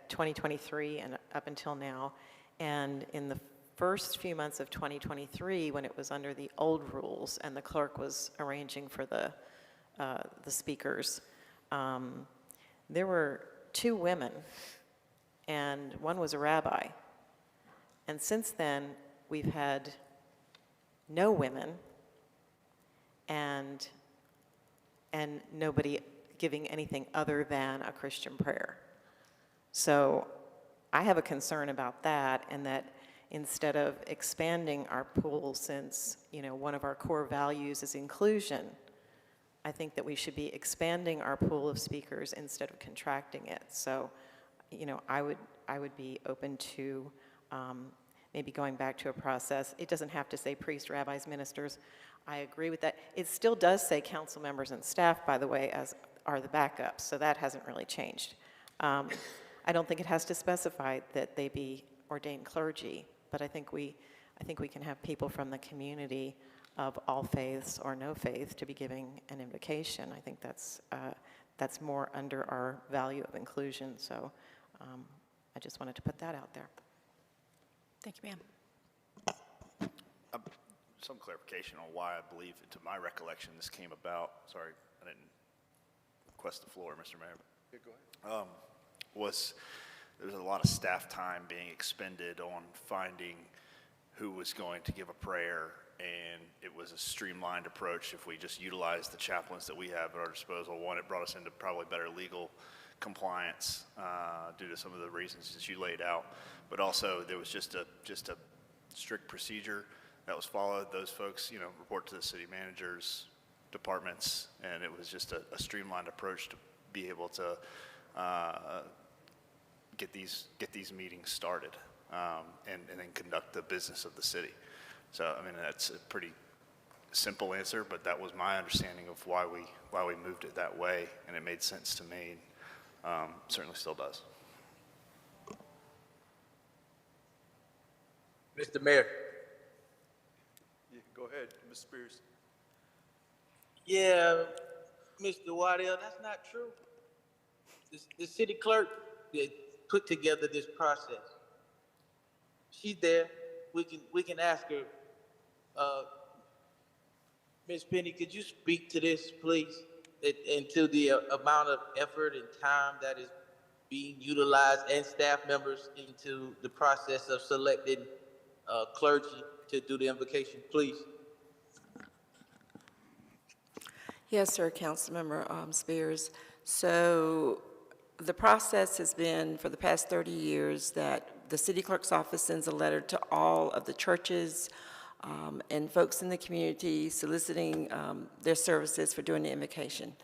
2023 and up until now, and in the first few months of 2023, when it was under the old rules and the clerk was arranging for the speakers, there were 2 women, and one was a rabbi. And since then, we've had no women and nobody giving anything other than a Christian prayer. So I have a concern about that, and that instead of expanding our pool, since, one of our core values is inclusion, I think that we should be expanding our pool of speakers instead of contracting it. So, I would be open to maybe going back to a process. It doesn't have to say priests, rabbis, ministers. I agree with that. It still does say council members and staff, by the way, as are the backups, so that hasn't really changed. I don't think it has to specify that they be ordained clergy, but I think we can have people from the community of all faiths or no faith to be giving an invocation. I think that's more under our value of inclusion, so I just wanted to put that out there. Thank you, ma'am. Some clarification on why I believe, to my recollection, this came about. Sorry, I didn't request the floor, Mr. Mayor. Yeah, go ahead. There was a lot of staff time being expended on finding who was going to give a prayer, and it was a streamlined approach if we just utilized the chaplains that we have at our disposal. One, it brought us into probably better legal compliance due to some of the reasons that you laid out, but also there was just a strict procedure that was followed. Those folks, report to the city managers, departments, and it was just a streamlined approach to be able to get these meetings started and then conduct the business of the city. So, that's a pretty simple answer, but that was my understanding of why we moved it that way, and it made sense to me. Certainly still does. Mr. Mayor. Yeah, go ahead, Ms. Spears. Yeah, Mr. Waddell, that's not true. The city clerk that put together this process. She's there. We can ask her. Ms. Penny, could you speak to this, please, and to the amount of effort and time that is being utilized and staff members into the process of selecting clergy to do the invocation, please? Yes, sir, Councilmember Spears. So the process has been for the past 30 years that the city clerk's office sends a letter to all of the churches and folks in the community soliciting their services for doing the invocation.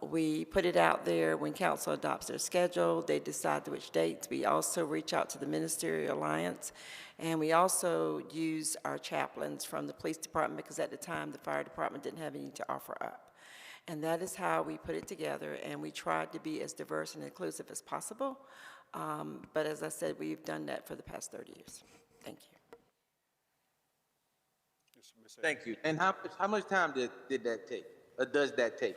We put it out there when council adopts their schedule. They decide which dates. We also reach out to the Ministerial Alliance, and we also use our chaplains from the police department, because at the time the fire department didn't have any to offer up. And that is how we put it together, and we tried to be as diverse and inclusive as possible. But as I said, we've done that for the past 30 years. Thank you. Thank you. And how much time did that take, or does that take?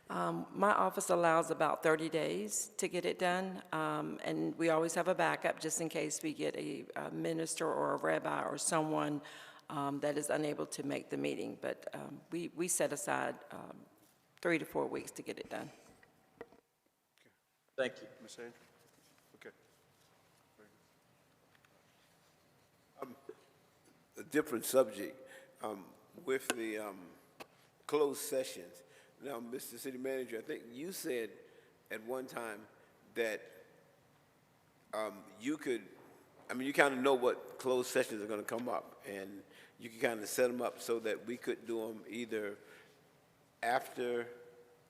My office allows about 30 days to get it done, and we always have a backup just in case we get a minister or a rabbi or someone that is unable to make the meeting. But we set aside 3 to 4 weeks to get it done. Thank you. Ms. Andrew? Okay. A different subject, with the closed sessions. Now, Mr. City Manager, I think you said at one time that you could, you kind of know what closed sessions are going to come up, and you can kind of set them up so that we could do them either after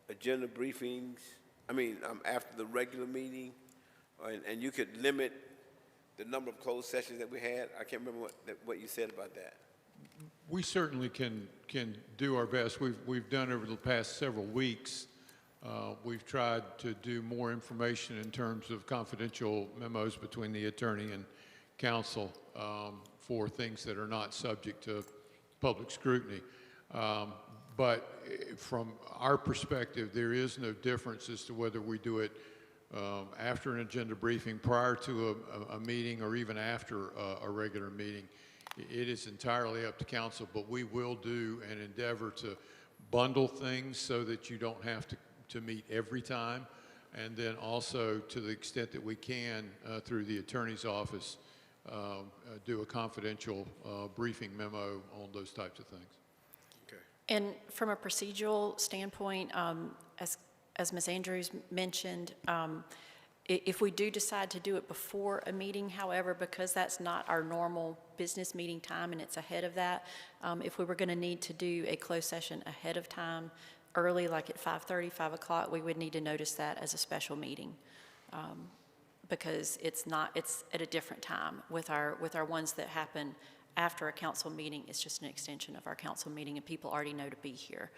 agenda briefings, after the regular meeting, and you could limit the number of closed sessions that we had? I can't remember what you said about that. We certainly can do our best. We've done over the past several weeks. We've tried to do more information in terms of confidential memos between the attorney and counsel for things that are not subject to public scrutiny. But from our perspective, there is no difference as to whether we do it after an agenda briefing, prior to a meeting, or even after a regular meeting. It is entirely up to council, but we will do an endeavor to bundle things so that you don't have to meet every time, and then also, to the extent that we can, through the attorney's office, do a confidential briefing memo on those types of things. Okay. And from a procedural standpoint, as Ms. Andrews mentioned, if we do decide to do it before a meeting, however, because that's not our normal business meeting time and it's ahead of that, if we were going to need to do a closed session ahead of time, early, like at 5:30, 5 o'clock, we would need to notice that as a special meeting, because it's at a different time. With our ones that happen after a council meeting, it's just an extension of our council meeting, and people already know to be here.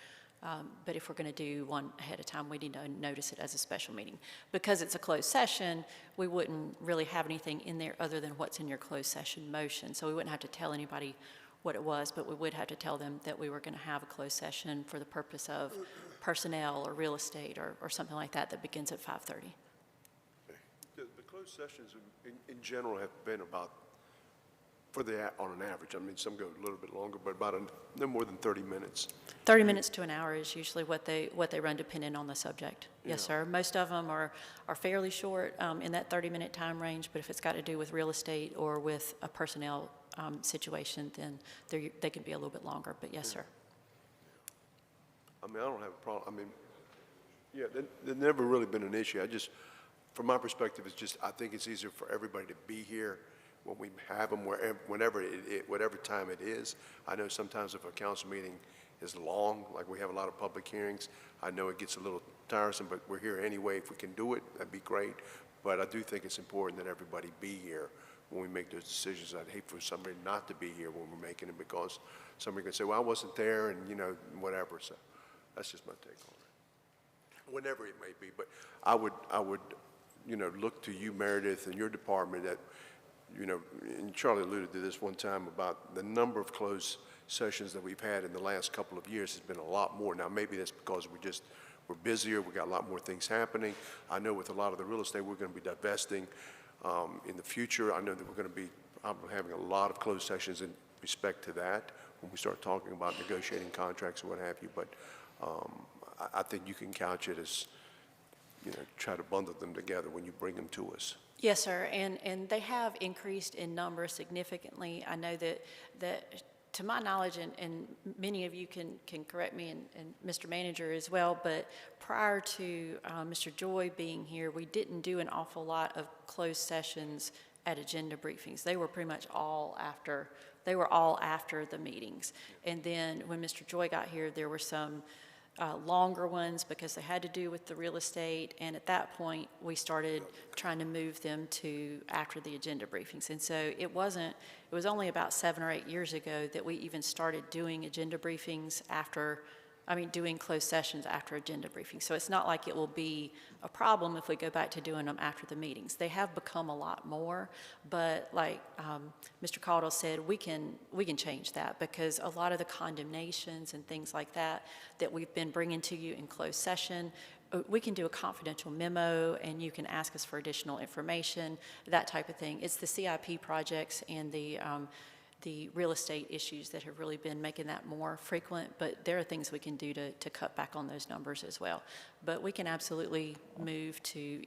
But if we're going to do one ahead of time, we need to notice it as a special meeting. Because it's a closed session, we wouldn't really have anything in there other than what's in your closed session motion. So we wouldn't have to tell anybody what it was, but we would have to tell them that we were going to have a closed session for the purpose of personnel or real estate or something like that that begins at 5:30. The closed sessions in general have been about, on an average, I mean, some go a little bit longer, but about no more than 30 minutes. 30 minutes to an hour is usually what they run, depending on the subject. Yes, Yeah. sir. Most of them are fairly short in that 30-minute time range, but if it's got to do with real estate or with a personnel situation, then they can be a little bit longer, but yes, sir. I mean, I don't have a problem, I mean, yeah, there's never really been an issue. From my perspective, I think it's easier for everybody to be here when we have them, whatever time it is. I know sometimes if a council meeting is long, like we have a lot of public hearings, I know it gets a little tiresome, but we're here anyway. If we can do it, that'd be great. But I do think it's important that everybody be here when we make those decisions. I'd hate for somebody not to be here when we're making them, because somebody can say, well, I wasn't there, and, whatever. So that's just my take on it. Whenever it may be. But I would, look to you, Meredith, and your department that, and Charlie alluded to this one time about the number of closed sessions that we've had in the last couple of years has been a lot more. Now, maybe that's because we're busier, we got a lot more things happening. I know with a lot of the real estate we're going to be divesting in the future. I know that we're going to be having a lot of closed sessions in respect to that when we start talking about negotiating contracts or what have you. But I think you can couch it as, try to bundle them together when you bring them to us. Yes, sir, and they have increased in number significantly. I know that to my knowledge, and many of you can correct me, and Mr. Manager as well, but prior to Mr. Joy being here, we didn't do an awful lot of closed sessions at agenda briefings. They were pretty much all after the meetings. And then when Mr. Joy got here, there were some longer ones because they had to do with the real estate, and at that point we started trying to move them to after the agenda briefings. And so it was only about 7 or 8 years ago that we even started doing agenda briefings doing closed sessions after agenda briefings. So it's not like it will be a problem if we go back to doing them after the meetings. They have become a lot more, but like Mr. Caldwell said, we can change that, because a lot of the condemnations and things like that we've been bringing to you in closed session, we can do a confidential memo and you can ask us for additional information, that type of thing. It's the CIP projects and the real estate issues that have really been making that more frequent, but there are things we can do to cut back on those numbers as well. But we can absolutely move to,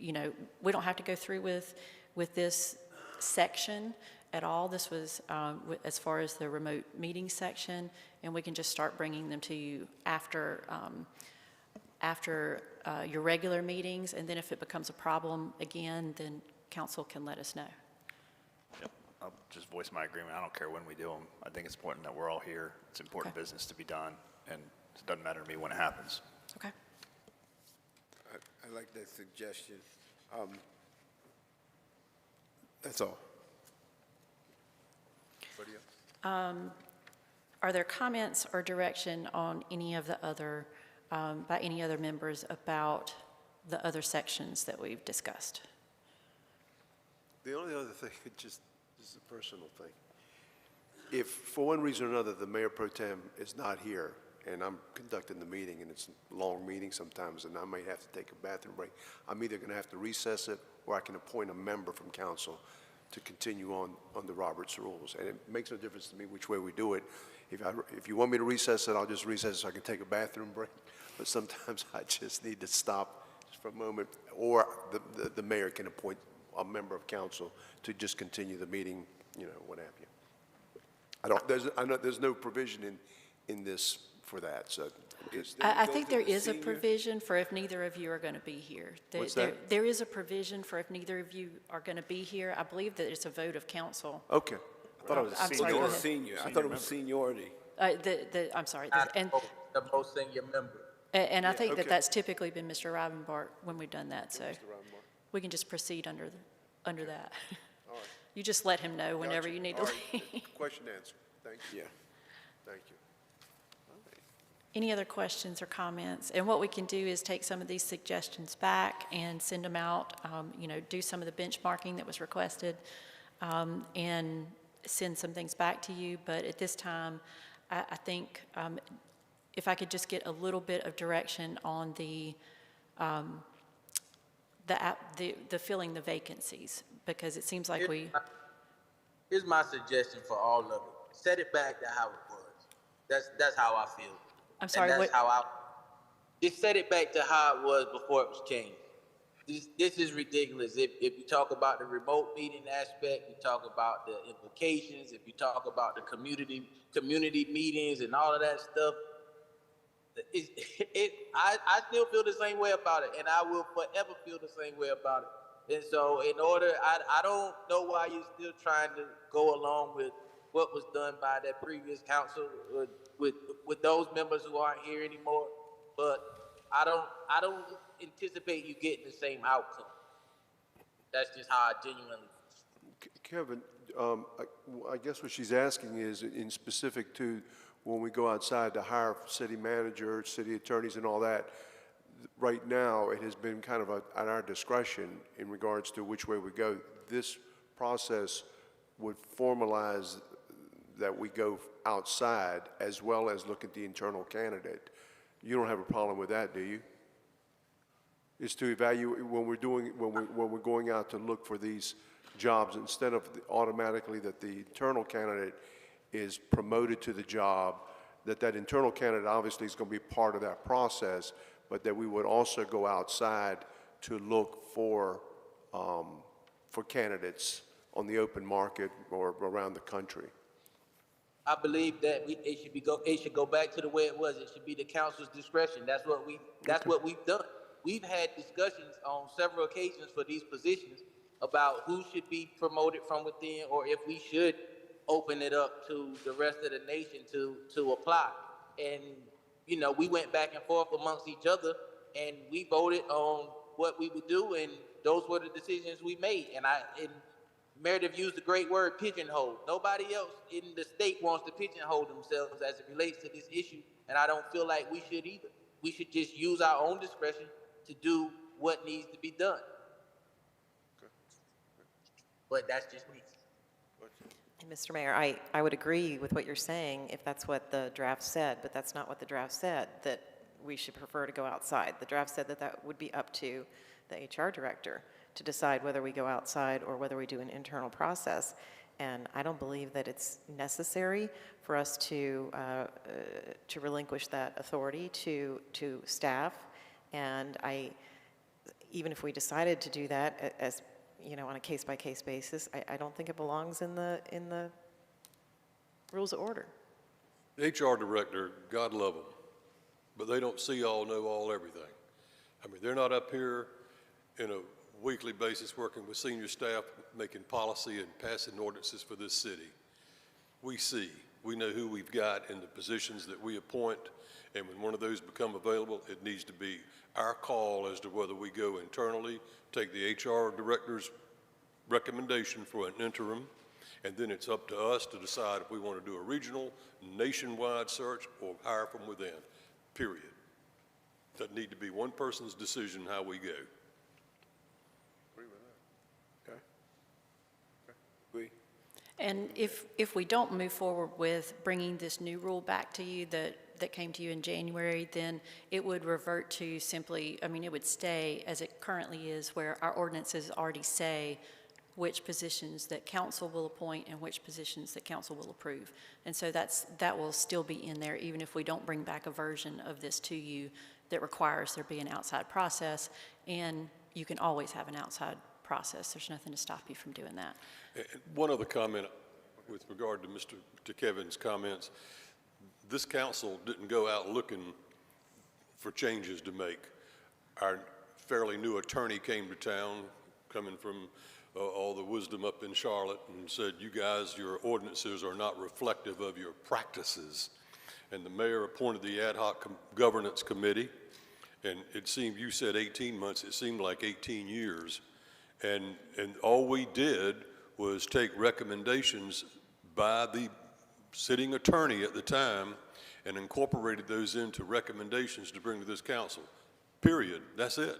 we don't have to go through with this section at all. This was as far as the remote meeting section, and we can just start bringing them to you after your regular meetings, and then if it becomes a problem again, then council can let us know. I'll just voice my agreement. I don't care when we do them. I think it's important that we're all here. It's important business to be done, and it doesn't matter to me when it happens. Okay. I like that suggestion. That's all. Anybody else? Are there comments or direction on any of the other, by any other members about the other sections that we've discussed? The only other thing, this is a personal thing. If, for one reason or another, the mayor pro tem is not here, and I'm conducting the meeting, and it's a long meeting sometimes, and I may have to take a bathroom break, I'm either going to have to recess it, or I can appoint a member from council to continue on the Roberts rules. And it makes no difference to me which way we do it. If you want me to recess it, I'll just recess it so I can take a bathroom break. But sometimes I just need to stop just for a moment, or the mayor can appoint a member of council to just continue the meeting, you know, what have you. I know there's no provision in this for that, so. I think there is a provision for if neither of you are going to be here. What's that? There is a provision for if neither of you are going to be here. I believe that it's a vote of council. Okay. I thought it was a I'm sorry, go ahead. Senior, I thought it was seniority. I'm sorry. And The most senior member. I think that okay. that's typically been Mr. Rivenbark when we've done that, so we can just proceed under that. All right. You just let him know whenever Gotcha. you need to All right. leave. Question answered. Thank you. Yeah. Thank you. Any other questions or comments? And what we can do is take some of these suggestions back and send them out, you know, do some of the benchmarking that was requested, and send some things back to you. But at this time, I think if I could just get a little bit of direction on the filling the vacancies, because it seems like Here's my suggestion for all of it. Set it back to how it was. That's how I feel. I'm sorry, And what? Just set it back to how it was before it was changed. This is ridiculous. If you talk about the remote meeting aspect, you talk about the implications, if you talk about the community meetings and all of that stuff, I still feel the same way about it, and I will forever feel the same way about it. And so I don't know why you're still trying to go along with what was done by that previous council with those members who aren't here anymore. But I don't anticipate you getting the same outcome. That's just how I genuinely feel. Kevin, I guess what she's asking is in specific to when we go outside to hire city manager, city attorneys and all that, right now, it has been kind of at our discretion in regards to which way we go. This process would formalize that we go outside as well as look at the internal candidate. You don't have a problem with that, do you? Is to evaluate when we're going out to look for these jobs, instead of automatically that the internal candidate is promoted to the job, that internal candidate obviously is going to be part of that process, but that we would also go outside to look for candidates on the open market or around the country. I believe that it should go back to the way it was. It should be the council's discretion. That's what we've done. We've had discussions on several occasions for these positions about who should be promoted from within, or if we should open it up to the rest of the nation to apply. And, you know, we went back and forth amongst each other, and we voted on what we would do, and those were the decisions we made. And Meredith used the great word pigeonhole. Nobody else in the state wants to pigeonhole themselves as it relates to this issue, and I don't feel like we should either. We should just use our own discretion to do what needs to be done. But that's just me. And Mr. Mayor, I would agree with what you're saying if that's what the draft said, but that's not what the draft said, that we should prefer to go outside. The draft said that would be up to the HR director to decide whether we go outside or whether we do an internal process. And I don't believe that it's necessary for us to relinquish that authority to staff. And even if we decided to do that as, you know, on a case-by-case basis, I don't think it belongs in the rules of order. HR director, God love them, but they don't see all, know all, everything. I mean, they're not up here in a weekly basis working with senior staff, making policy and passing ordinances for this city. We see, we know who we've got in the positions that we appoint, and when one of those become available, it needs to be our call as to whether we go internally, take the HR director's recommendation for an interim, And then it's up to us to decide if we want to do a regional, nationwide search or hire from within, period. Doesn't need to be one person's decision how we go. Agree with that. Okay? Agree? And if we don't move forward with bringing this new rule back to you that came to you in January, then it would revert to simply, I mean, it would stay as it currently is, where our ordinances already say which positions that council will appoint and which positions that council will approve. And so that will still be in there, even if we don't bring back a version of this to you that requires there be an outside process. And you can always have an outside process. There's nothing to stop you from doing that. And one other comment with regard to Kevin's comments. This council didn't go out looking for changes to make. Our fairly new attorney came to town, coming from all the wisdom up in Charlotte, and said, you guys, your ordinances are not reflective of your practices. And the mayor appointed the ad hoc governance committee, and it seemed, you said 18 months, it seemed like 18 years. And all we did was take recommendations by the sitting attorney at the time and incorporated those into recommendations to bring to this council. Period. That's it.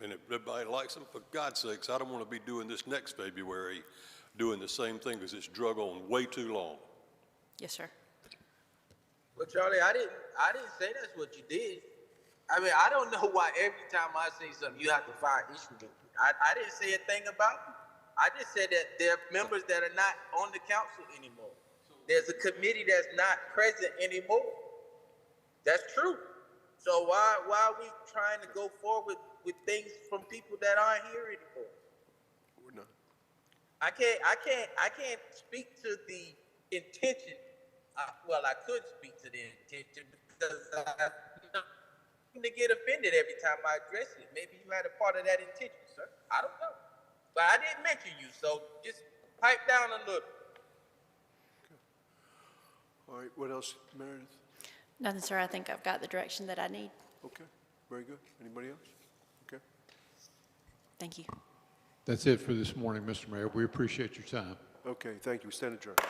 And if everybody likes them, for God's sakes, I don't want to be doing this next February, doing the same thing, because it's drug on way too long. Yes, sir. Well, Charlie, I didn't say that's what you did. I mean, I don't know why every time I say something, you have to find issue with it. I didn't say a thing about it. I just said that there are members that are not on the council anymore. There's a committee that's not present anymore. That's true. So why are we trying to go forward with things from people that aren't here anymore? We're not. I can't speak to the intention. Well, I could speak to the intention because I to get offended every time I address it. Maybe you had a part of that intention, sir. I don't know. But I didn't mention you, so just pipe down a little. All right, what else, Meredith? Nothing, sir. I think I've got the direction that I need. Okay, very good. Anybody else? Okay. Thank you. That's it for this morning, Mr. Mayor. We appreciate your time. Okay, thank you. Stand adjourned.